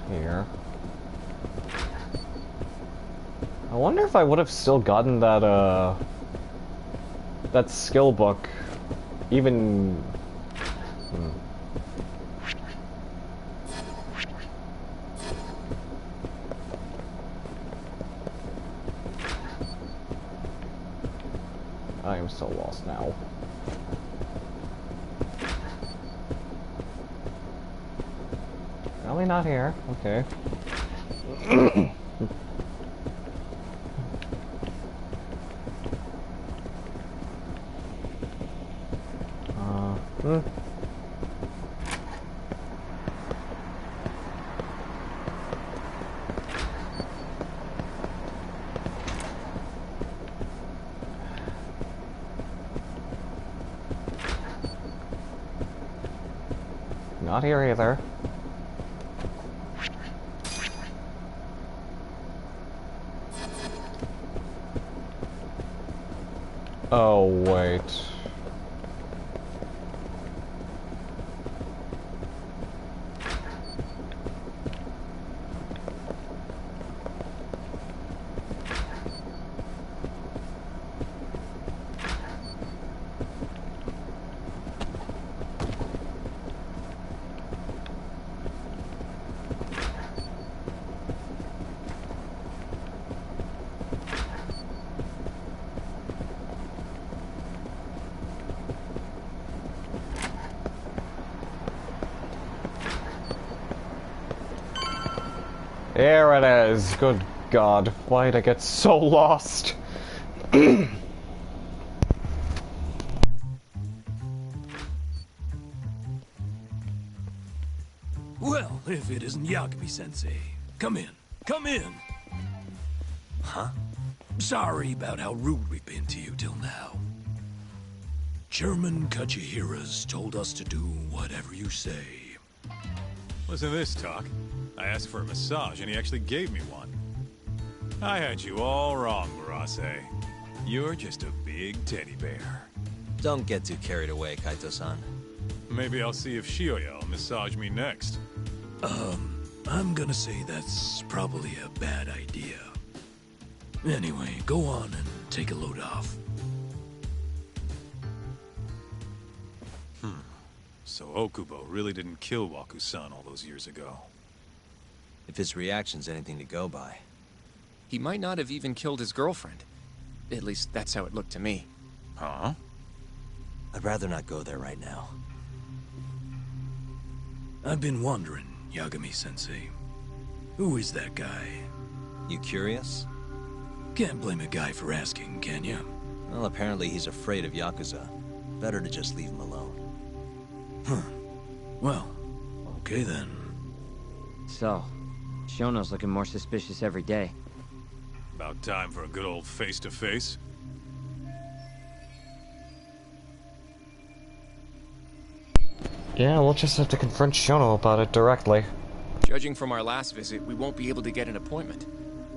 Here. I wonder if I would have still gotten that that skill book even I am so lost now. Probably not here. Okay. Hmm. Not here either. Oh, wait. There it is. Good God. Why did I get so lost? Well, if it isn't Yagami-sensei. Come in. Come in. Huh? Sorry about how rude we've been to you till now. Chairman Kachihira's told us to do whatever you say. Listen to this talk. I asked for a massage, and he actually gave me one. I had you all wrong, Murase. You're just a big teddy bear. Don't get too carried away, Kaito-san. Maybe I'll see if Shioya will massage me next. I'm gonna say that's probably a bad idea. Anyway, go on and take a load off. So Okubo really didn't kill Waku-san all those years ago. If his reaction's anything to go by. He might not have even killed his girlfriend. At least that's how it looked to me. Huh? I'd rather not go there right now. I've been wondering, Yagami-sensei. Who is that guy? You curious? Can't blame a guy for asking, can you? Well, apparently he's afraid of Yakuza. Better to just leave him alone. Huh. Well, okay then. So, Shono's looking more suspicious every day. About time for a good old face-to-face. Yeah, we'll just have to confront Shono about it directly. Judging from our last visit, we won't be able to get an appointment.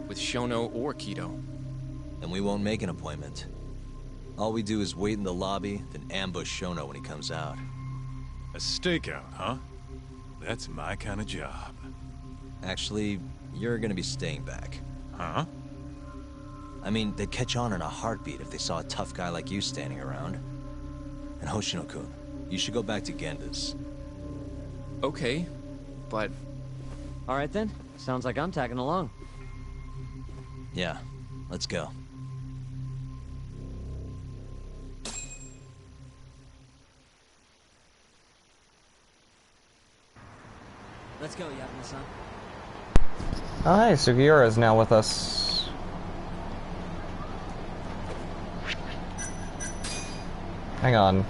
With Shono or Kido. And we won't make an appointment. All we do is wait in the lobby, then ambush Shono when he comes out. A stakeout, huh? That's my kind of job. Actually, you're gonna be staying back. Huh? I mean, they'd catch on in a heartbeat if they saw a tough guy like you standing around. And Hoshino-kun, you should go back to Genda's. Okay, but... Alright then, sounds like I'm tagging along. Yeah, let's go. Let's go, Yagami-san. Hi, Sugiura is now with us. Hang on.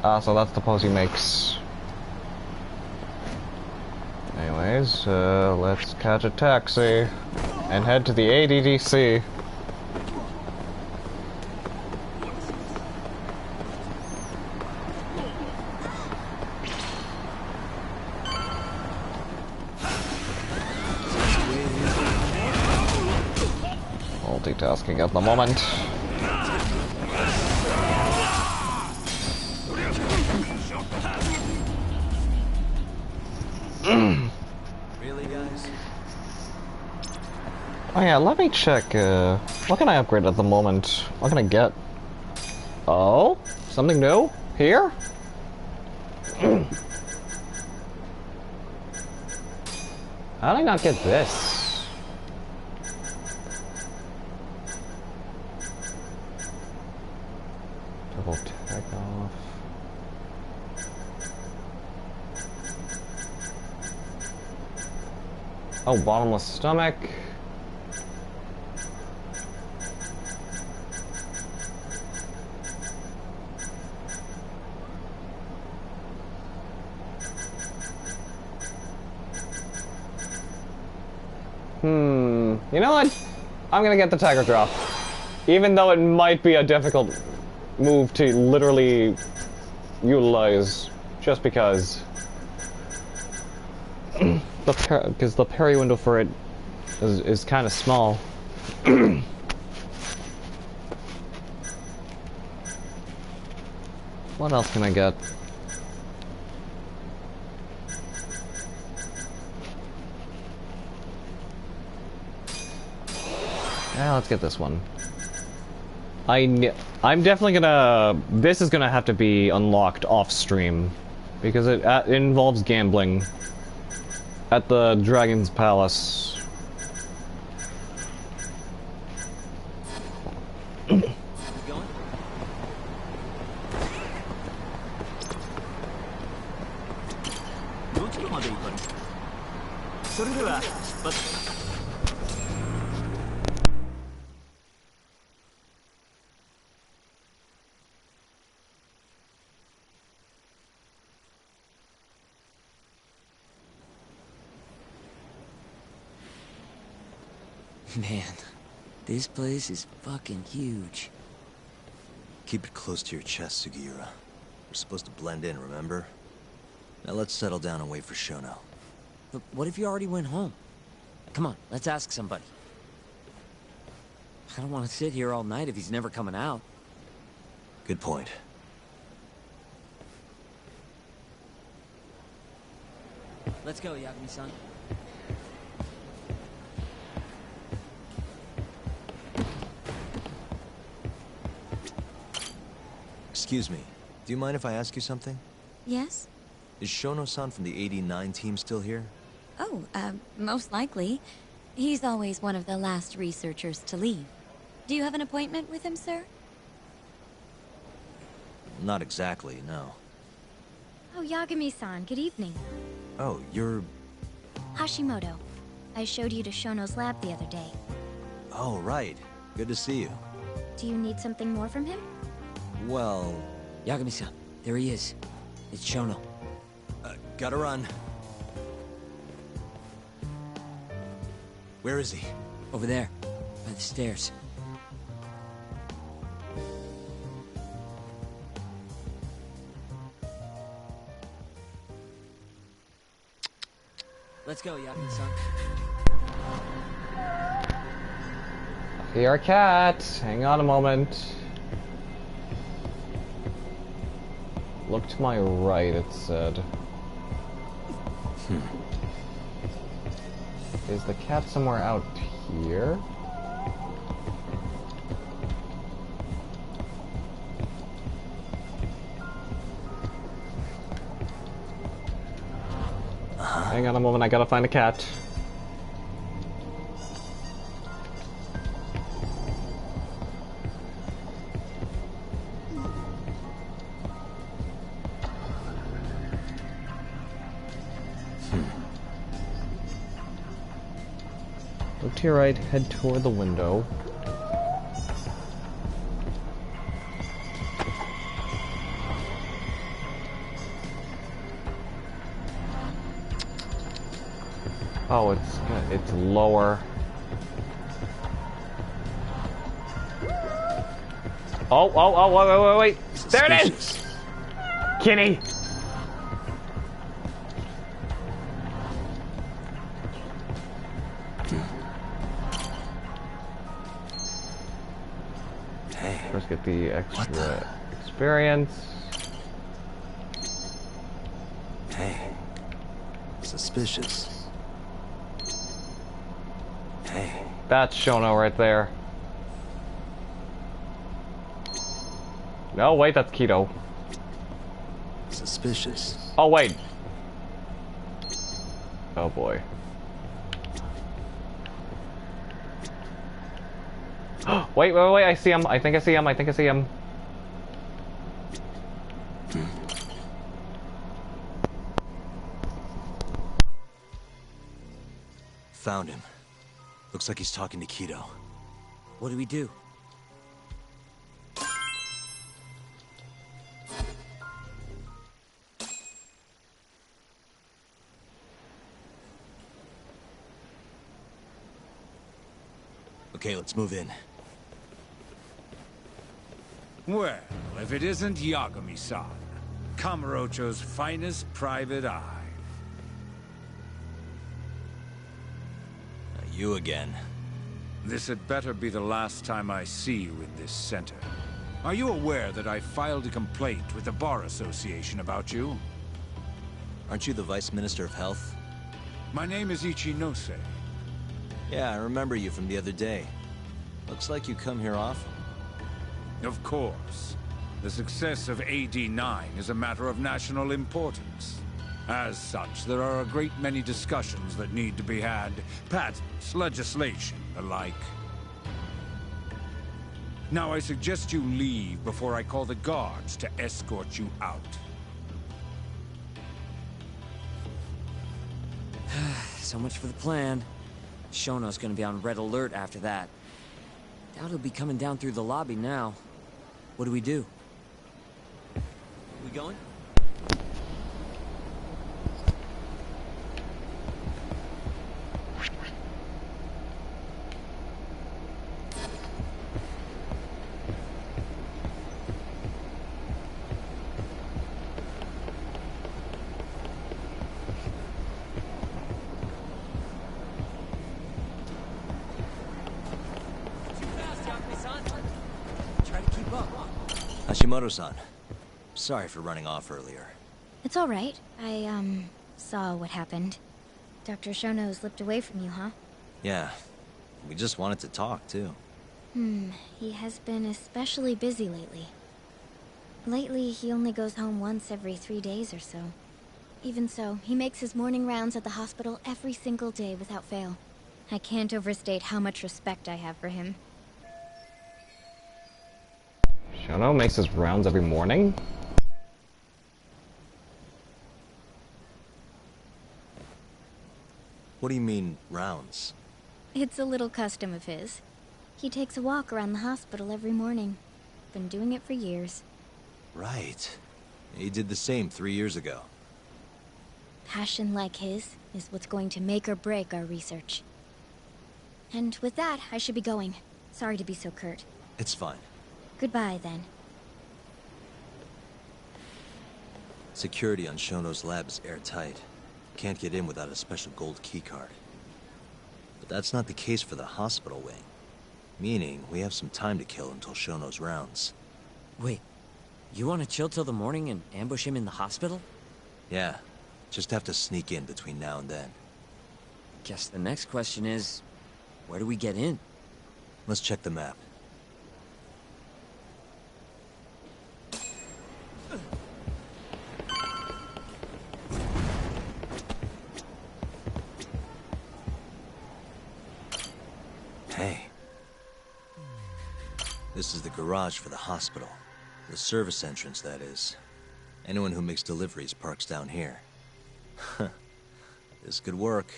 Ah, so that's the pose he makes. Anyways, let's catch a taxi and head to the ADDC. Multitasking at the moment. Really, guys? Oh yeah, let me check, what can I upgrade at the moment? What can I get? Oh? Something new? Here? How did I not get this? Double tag off. Oh, bottomless stomach. You know what? I'm gonna get the Tiger Drop. Even though it might be a difficult move to literally utilize, just because. Because the parry window for it is kind of small. What else can I get? Yeah, let's get this one. I'm definitely gonna... This is gonna have to be unlocked off-stream. Because it involves gambling. At the Dragon's Palace. Man, this place is fucking huge. Keep it close to your chest, Sugiura. We're supposed to blend in, remember? Now let's settle down and wait for Shono. But what if you already went home? Come on, let's ask somebody. I don't want to sit here all night if he's never coming out. Good point. Let's go, Yagami-san. Excuse me, do you mind if I ask you something? Yes? Is Shono-san from the 89 team still here? Oh, most likely. He's always one of the last researchers to leave. Do you have an appointment with him, sir? Not exactly, no. Oh, Yagami-san, good evening. Oh, you're... Hashimoto. I showed you to Shono's lab the other day. Oh, right. Good to see you. Do you need something more from him? Well... Yagami-san, there he is. It's Shono. Gotta run. Where is he? Over there, by the stairs. Let's go, Yagami-san. Your cat. Hang on a moment. Look to my right, it said. Is the cat somewhere out here? Hang on a moment, I gotta find a cat. Look to your right, head toward the window. Oh, it's lower. Oh, wait. There it is! Kitty! Hey. First get the extra experience. Hey. Suspicious. Hey. That's Shono right there. No, wait, that's Keto. Suspicious. Oh, wait. Oh, boy. Wait, I see him. I think I see him. Found him. Looks like he's talking to Kido. What do we do? Okay, let's move in. Well, if it isn't Yagami-san, Kamurocho's finest private eye. You again. This had better be the last time I see you in this center. Are you aware that I filed a complaint with the Bar Association about you? Aren't you the Vice Minister of Health? My name is Ichinose. Yeah, I remember you from the other day. Looks like you come here often. Of course. The success of AD-9 is a matter of national importance. As such, there are a great many discussions that need to be had. Patents, legislation, the like. Now I suggest you leave before I call the guards to escort you out. So much for the plan. Shono's gonna be on red alert after that. Doubt he'll be coming down through the lobby now. What do we do? We going? Try to keep up. Hashimoto-san. Sorry for running off earlier. It's all right. I, saw what happened. Dr. Shono slipped away from you, huh? Yeah. We just wanted to talk, too. He has been especially busy lately. Lately, he only goes home once every 3 days or so. Even so, he makes his morning rounds at the hospital every single day without fail. I can't overstate how much respect I have for him. Shono makes his rounds every morning? What do you mean, rounds? It's a little custom of his. He takes a walk around the hospital every morning. Been doing it for years. Right. He did the same 3 years ago. Passion like his is what's going to make or break our research. And with that, I should be going. Sorry to be so curt. It's fine. Goodbye, then. Security on Shono's lab is airtight. Can't get in without a special gold keycard. But that's not the case for the hospital wing. Meaning, we have some time to kill until Shono's rounds. Wait, you want to chill till the morning and ambush him in the hospital? Yeah, just have to sneak in between now and then. Guess the next question is, where do we get in? Let's check the map. Hey. This is the garage for the hospital. The service entrance, that is. Anyone who makes deliveries parks down here. This could work.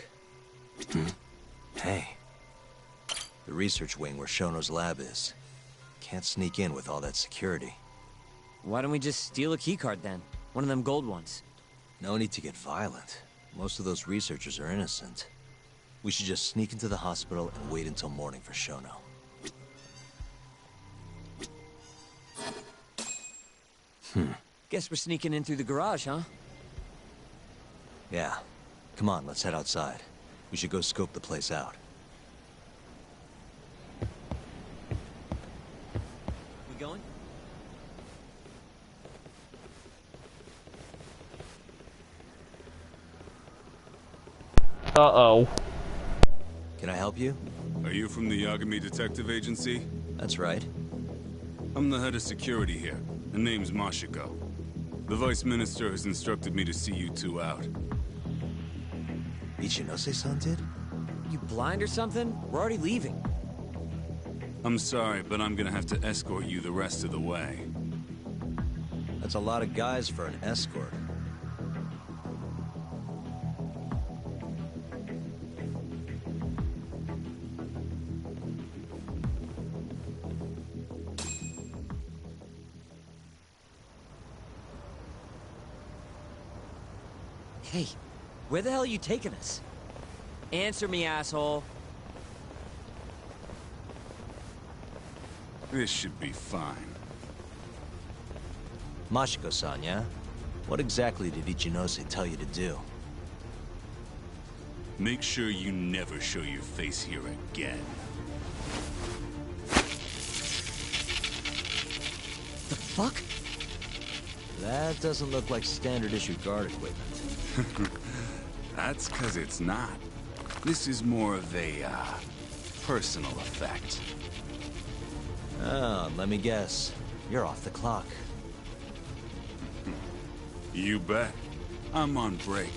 Hey. The research wing where Shono's lab is. Can't sneak in with all that security. Why don't we just steal a keycard then? One of them gold ones. No need to get violent. Most of those researchers are innocent. We should just sneak into the hospital and wait until morning for Shono. Guess we're sneaking in through the garage, huh? Yeah. Come on, let's head outside. We should go scope the place out. We going? Uh-oh. Can I help you? Are you from the Yagami Detective Agency? That's right. I'm the head of security here. The name's Mashiko. The Vice Minister has instructed me to see you two out. Ichinose-san did? You blind or something? We're already leaving. I'm sorry, but I'm gonna have to escort you the rest of the way. That's a lot of guys for an escort. Hey, where the hell are you taking us? Answer me, asshole. This should be fine. Mashiko-san, yeah? What exactly did Ichinose tell you to do? Make sure you never show your face here again. The fuck? That doesn't look like standard issue guard equipment. That's because it's not. This is more of a, personal effect. Oh, let me guess. You're off the clock. You bet. I'm on break,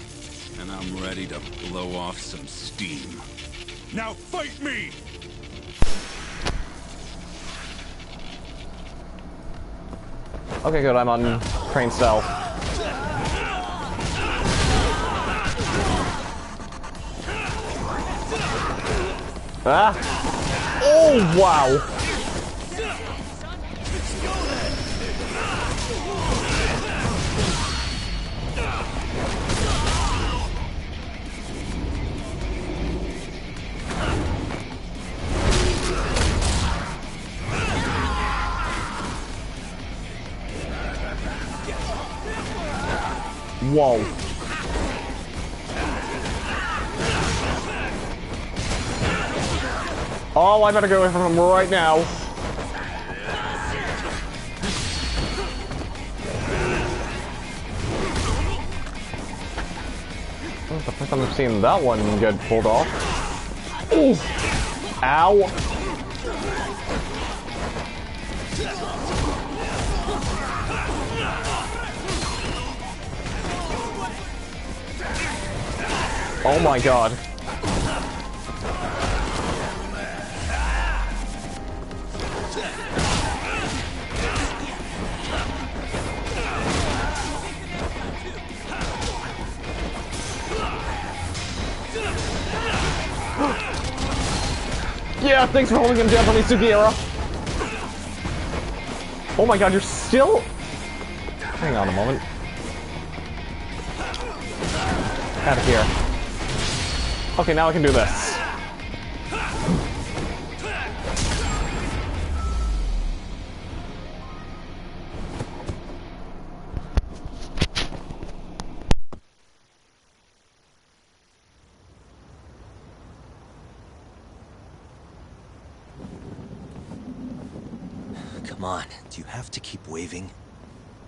and I'm ready to blow off some steam. Now fight me! Okay, good. I'm on train stealth. Ah! Oh, wow! Whoa. Oh, I better go away from him right now. That's the first time I've seen that one get pulled off. Ooh. Ow. Oh my god. Yeah, thanks for holding him down for me, Sugiura. Oh my god, you're still... Hang on a moment. Out of here. Okay, now I can do this. Come on, do you have to keep waving?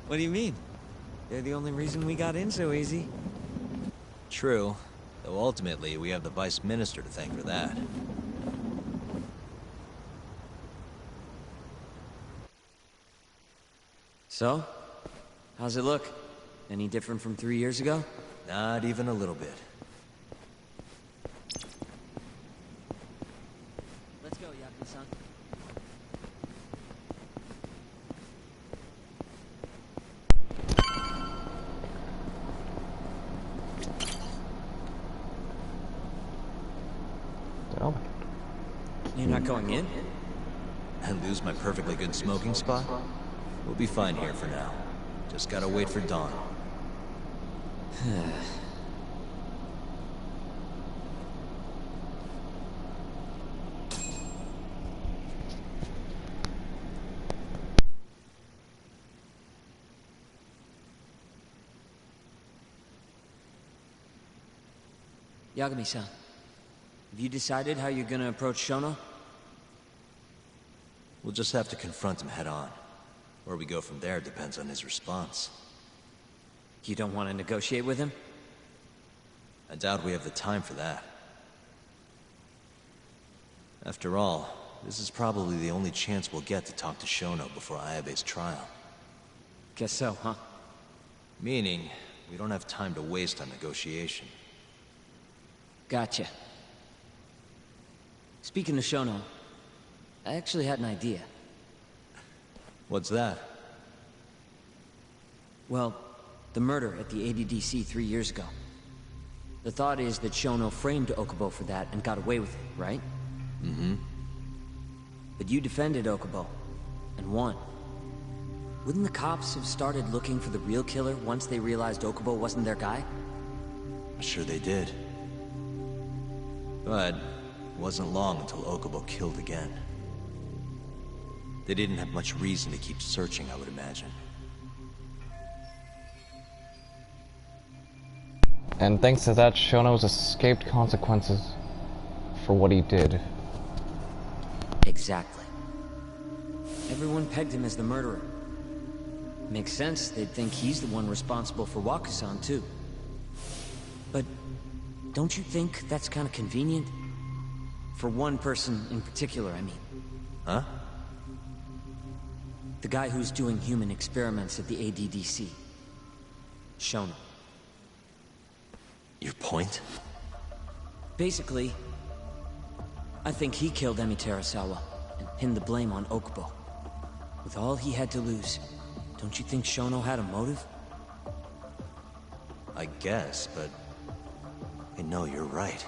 What do you mean? They're the only reason we got in so easy. True, though ultimately we have the Vice Minister to thank for that. So? How's it look? Any different from 3 years ago? Not even a little bit. Let's go, Yakuza-san. Oh. You're not going in? And lose my perfectly good smoking spot? We'll be fine here for now. Just gotta wait for dawn. Yagami-san, have you decided how you're gonna approach Shono? We'll just have to confront him head on. Where we go from there depends on his response. You don't want to negotiate with him? I doubt we have the time for that. After all, this is probably the only chance we'll get to talk to Shono before Ayabe's trial. Guess so, huh? Meaning, we don't have time to waste on negotiation. Gotcha. Speaking of Shono, I actually had an idea. What's that? Well, the murder at the ADDC 3 years ago. The thought is that Shono framed Okubo for that and got away with it, right? Mm-hmm. But you defended Okubo, and won. Wouldn't the cops have started looking for the real killer once they realized Okubo wasn't their guy? I'm sure they did. But it wasn't long until Okubo killed again. They didn't have much reason to keep searching, I would imagine. And thanks to that, Shono's escaped consequences for what he did. Exactly. Everyone pegged him as the murderer. Makes sense, they'd think he's the one responsible for Wakusan, too. But don't you think that's kind of convenient? For one person in particular, I mean. Huh? The guy who's doing human experiments at the ADDC. Shono. Your point? Basically, I think he killed Emi Terasawa and pinned the blame on Okubo. With all he had to lose, don't you think Shono had a motive? I guess, but... I know you're right.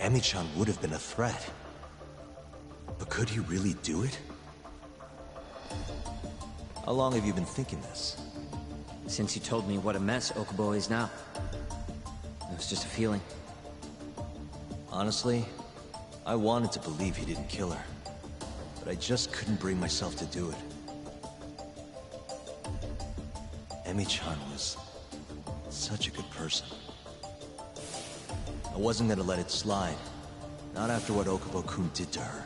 Emi-chan would have been a threat. But could he really do it? How long have you been thinking this? Since you told me what a mess Okubo is now. It was just a feeling. Honestly, I wanted to believe he didn't kill her. But I just couldn't bring myself to do it. Emi-chan was such a good person. I wasn't gonna let it slide. Not after what Okubo-kun did to her.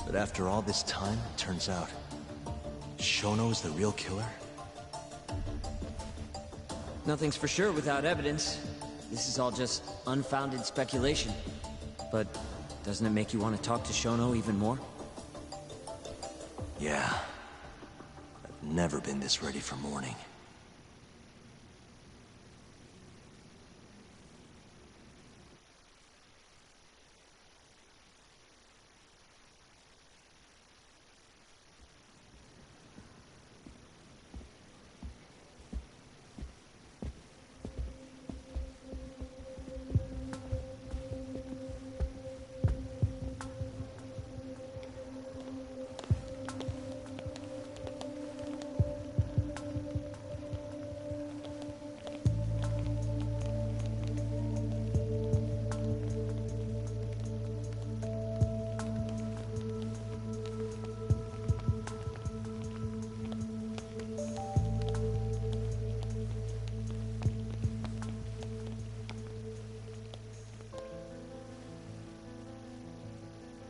But after all this time, it turns out Shono is the real killer? Nothing's for sure without evidence. This is all just unfounded speculation. But doesn't it make you want to talk to Shono even more? Yeah. I've never been this ready for morning.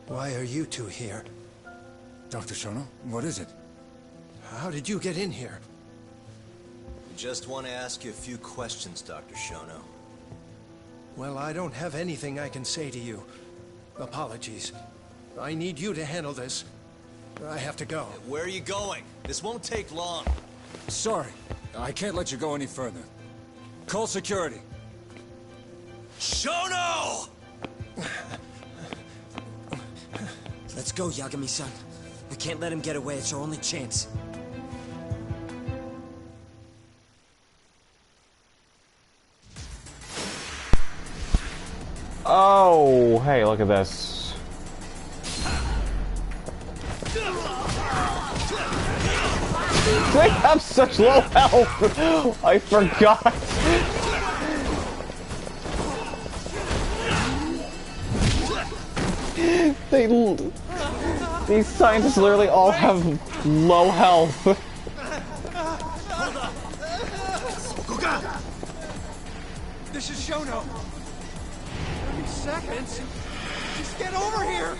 Why are you two here? Dr. Shono, what is it? How did you get in here? We just want to ask you a few questions, Dr. Shono. Well, I don't have anything I can say to you. Apologies. I need you to handle this. I have to go. Where are you going? This won't take long. Sorry, I can't let you go any further. Call security. Shono! Let's go, Yagami-san. We can't let him get away. It's our only chance. Oh, hey, look at this. They have such low health! I forgot! These scientists literally all have low health. This is Shono. 30 seconds? Just get over here!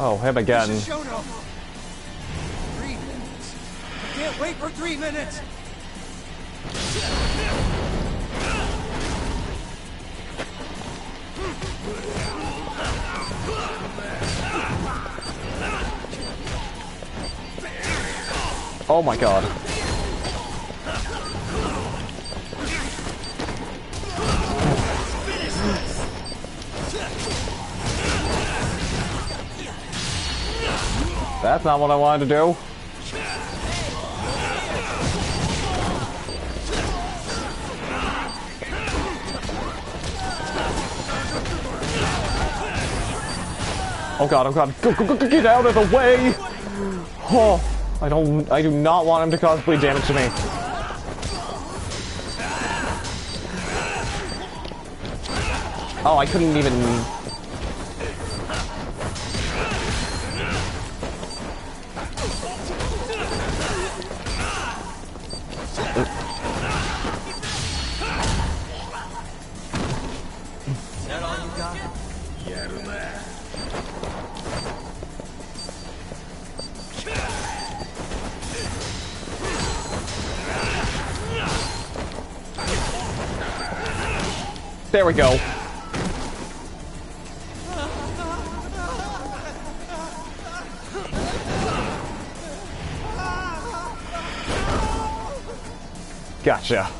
Oh, him again. This is Shono. 3 minutes. I can't wait for 3 minutes. Oh my god. That's not what I wanted to do. Oh god, oh god, go, get out of the way! Oh, I do not want him to cause bleed damage to me. Oh, I couldn't even... There we go. Gotcha.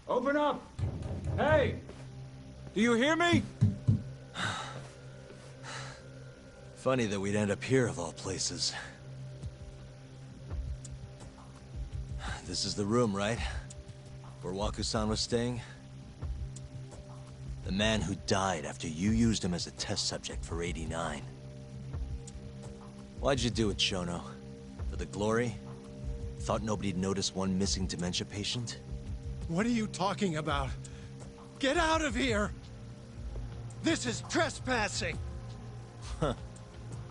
Open up! Hey! Do you hear me? Funny that we'd end up here of all places. This is the room, right? Where Waku-san was staying? The man who died after you used him as a test subject for 89. Why'd you do it, Shono? For the glory? Thought nobody'd notice one missing dementia patient? What are you talking about? Get out of here! This is trespassing! Huh.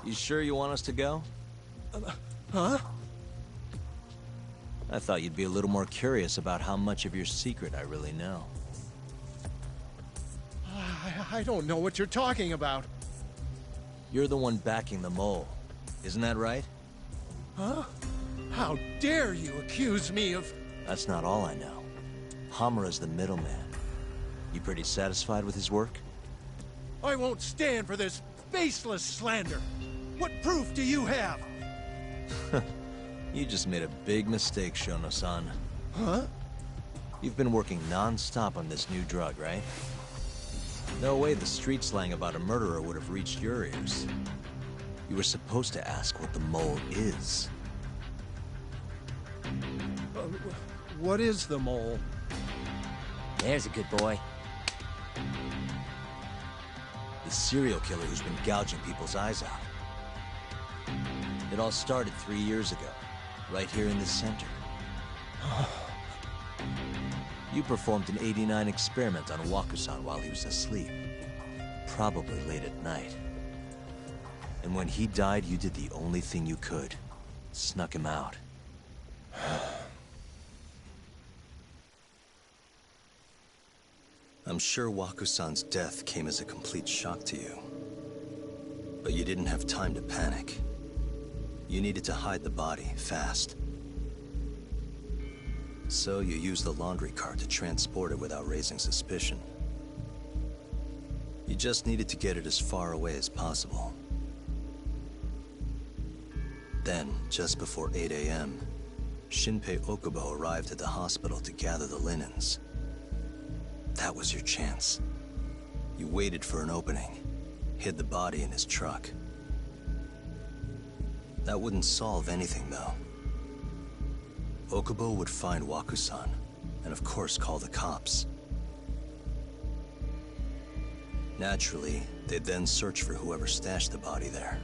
You sure you want us to go? Huh? I thought you'd be a little more curious about how much of your secret I really know. I don't know what you're talking about. You're the one backing the mole. Isn't that right? Huh? How dare you accuse me of... That's not all I know. Hamura's the middleman. You pretty satisfied with his work? I won't stand for this baseless slander. What proof do you have? You just made a big mistake, Shono-san. Huh? You've been working non-stop on this new drug, right? No way the street slang about a murderer would have reached your ears. You were supposed to ask what the mole is. What is the mole? There's a good boy. The serial killer who's been gouging people's eyes out. It all started 3 years ago, right here in this center. You performed an 89 experiment on Waku-san while he was asleep. Probably late at night. And when he died, you did the only thing you could. Snuck him out. I'm sure Waku-san's death came as a complete shock to you. But you didn't have time to panic. You needed to hide the body, fast. So you used the laundry cart to transport it without raising suspicion. You just needed to get it as far away as possible. Then, just before 8 a.m., Shinpei Okubo arrived at the hospital to gather the linens. That was your chance. You waited for an opening, hid the body in his truck. That wouldn't solve anything, though. Okubo would find Waku-san, and of course call the cops. Naturally, they'd then search for whoever stashed the body there.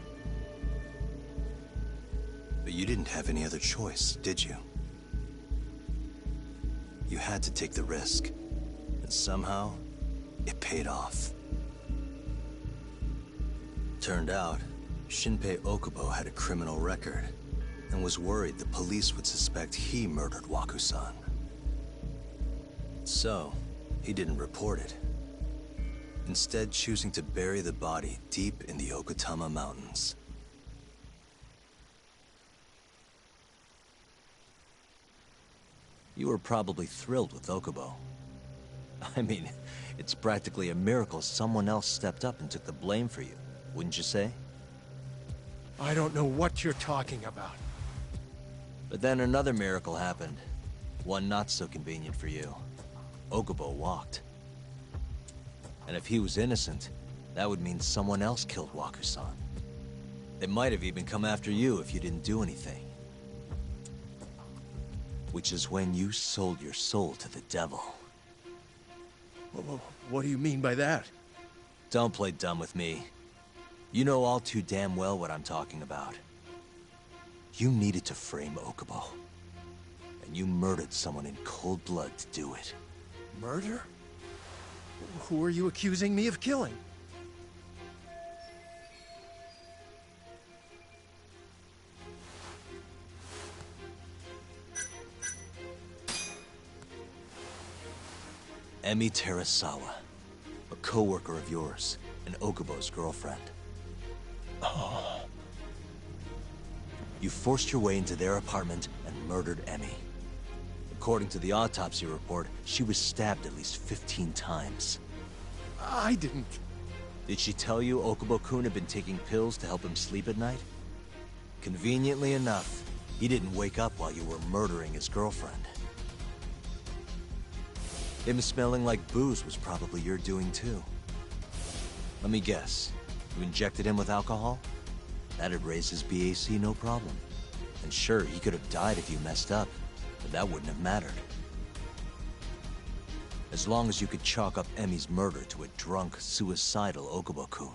But you didn't have any other choice, did you? You had to take the risk. And somehow, it paid off. Turned out, Shinpei Okubo had a criminal record, and was worried the police would suspect he murdered Waku-san. So, he didn't report it. Instead, choosing to bury the body deep in the Okutama Mountains. You were probably thrilled with Okubo. I mean, it's practically a miracle someone else stepped up and took the blame for you, wouldn't you say? I don't know what you're talking about. But then another miracle happened. One not so convenient for you. Okubo walked. And if he was innocent, that would mean someone else killed Waku-san. They might have even come after you if you didn't do anything. Which is when you sold your soul to the devil. What do you mean by that? Don't play dumb with me. You know all too damn well what I'm talking about. You needed to frame Okubo. And you murdered someone in cold blood to do it. Murder? Who are you accusing me of killing? Emi Terasawa, a co-worker of yours, and Okubo's girlfriend. Oh. You forced your way into their apartment and murdered Emi. According to the autopsy report, she was stabbed at least 15 times. I didn't... Did she tell you Okubo-kun had been taking pills to help him sleep at night? Conveniently enough, he didn't wake up while you were murdering his girlfriend. Him smelling like booze was probably your doing too. Let me guess. You injected him with alcohol? That'd raise his BAC no problem. And sure, he could have died if you messed up, but that wouldn't have mattered. As long as you could chalk up Emi's murder to a drunk, suicidal Okubo-kun.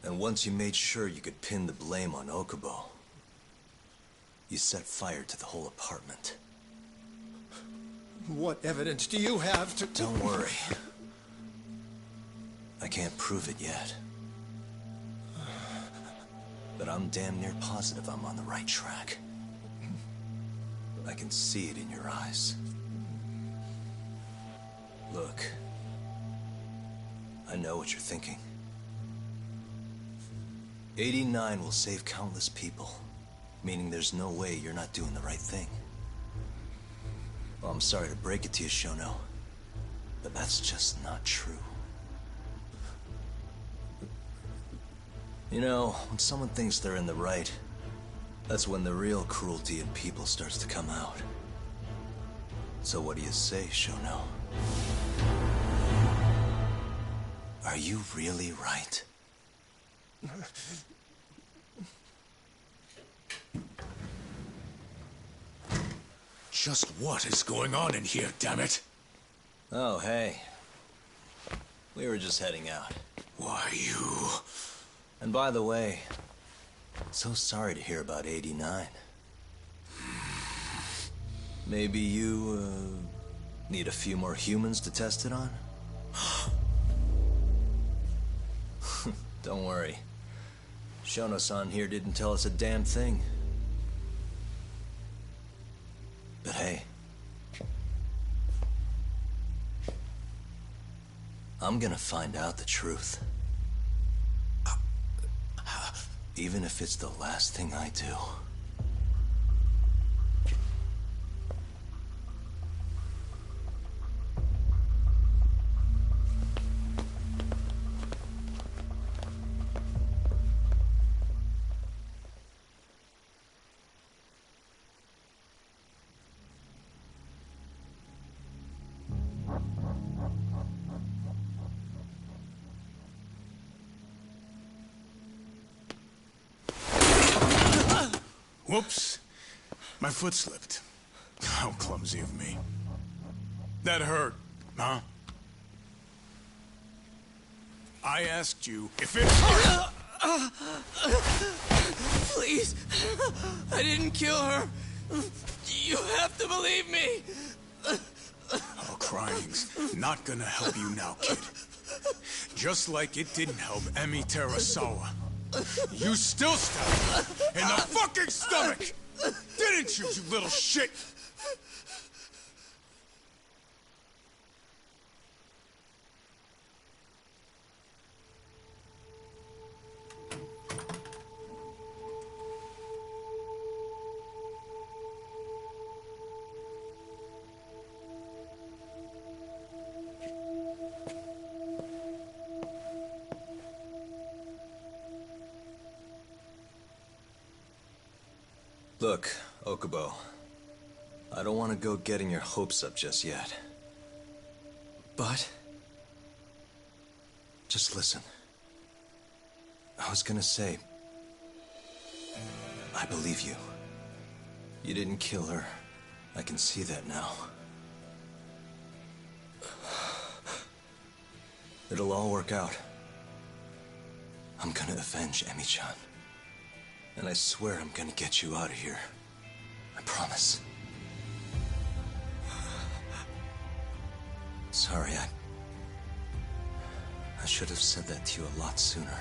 And once you made sure you could pin the blame on Okubo, you set fire to the whole apartment. What evidence do you have to... Don't worry. I can't prove it yet. But I'm damn near positive I'm on the right track. I can see it in your eyes. Look. I know what you're thinking. 89 will save countless people. Meaning there's no way you're not doing the right thing. Well, I'm sorry to break it to you, Shono, but that's just not true. You know, when someone thinks they're in the right, that's when the real cruelty in people starts to come out. So what do you say, Shono? Are you really right? Just what is going on in here, damn it? Oh, hey. We were just heading out. Why, you... And by the way, so sorry to hear about 89. Maybe you, need a few more humans to test it on? Don't worry. Shono-san here didn't tell us a damn thing. But hey, I'm gonna find out the truth. Even if it's the last thing I do. Whoops. My foot slipped. How clumsy of me. That hurt, huh? I asked you if it hurt! Please! I didn't kill her! You have to believe me! Oh, crying's not gonna help you now, kid. Just like it didn't help Emi Terasawa. You still stabbed her in the fucking stomach! Didn't you, you little shit? Look, Okubo. I don't want to go getting your hopes up just yet. But? Just listen. I was gonna say... I believe you. You didn't kill her. I can see that now. It'll all work out. I'm gonna avenge Emi-chan. And I swear I'm gonna get you out of here. I promise. Sorry, I should have said that to you a lot sooner.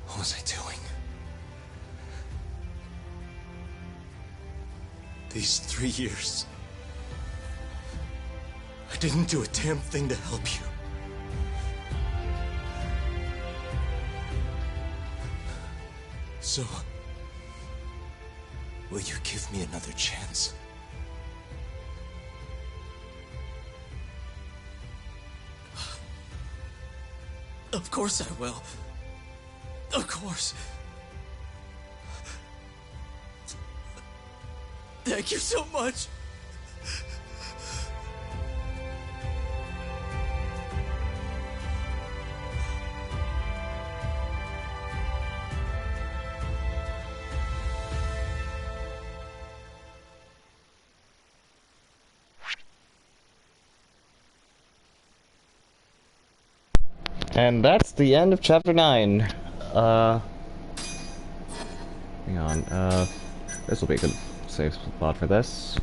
What was I doing? These 3 years, I didn't do a damn thing to help you. So, will you give me another chance? Of course I will. Of course. Thank you so much. And that's the end of chapter 9. Hang on, this will be a good save spot for this.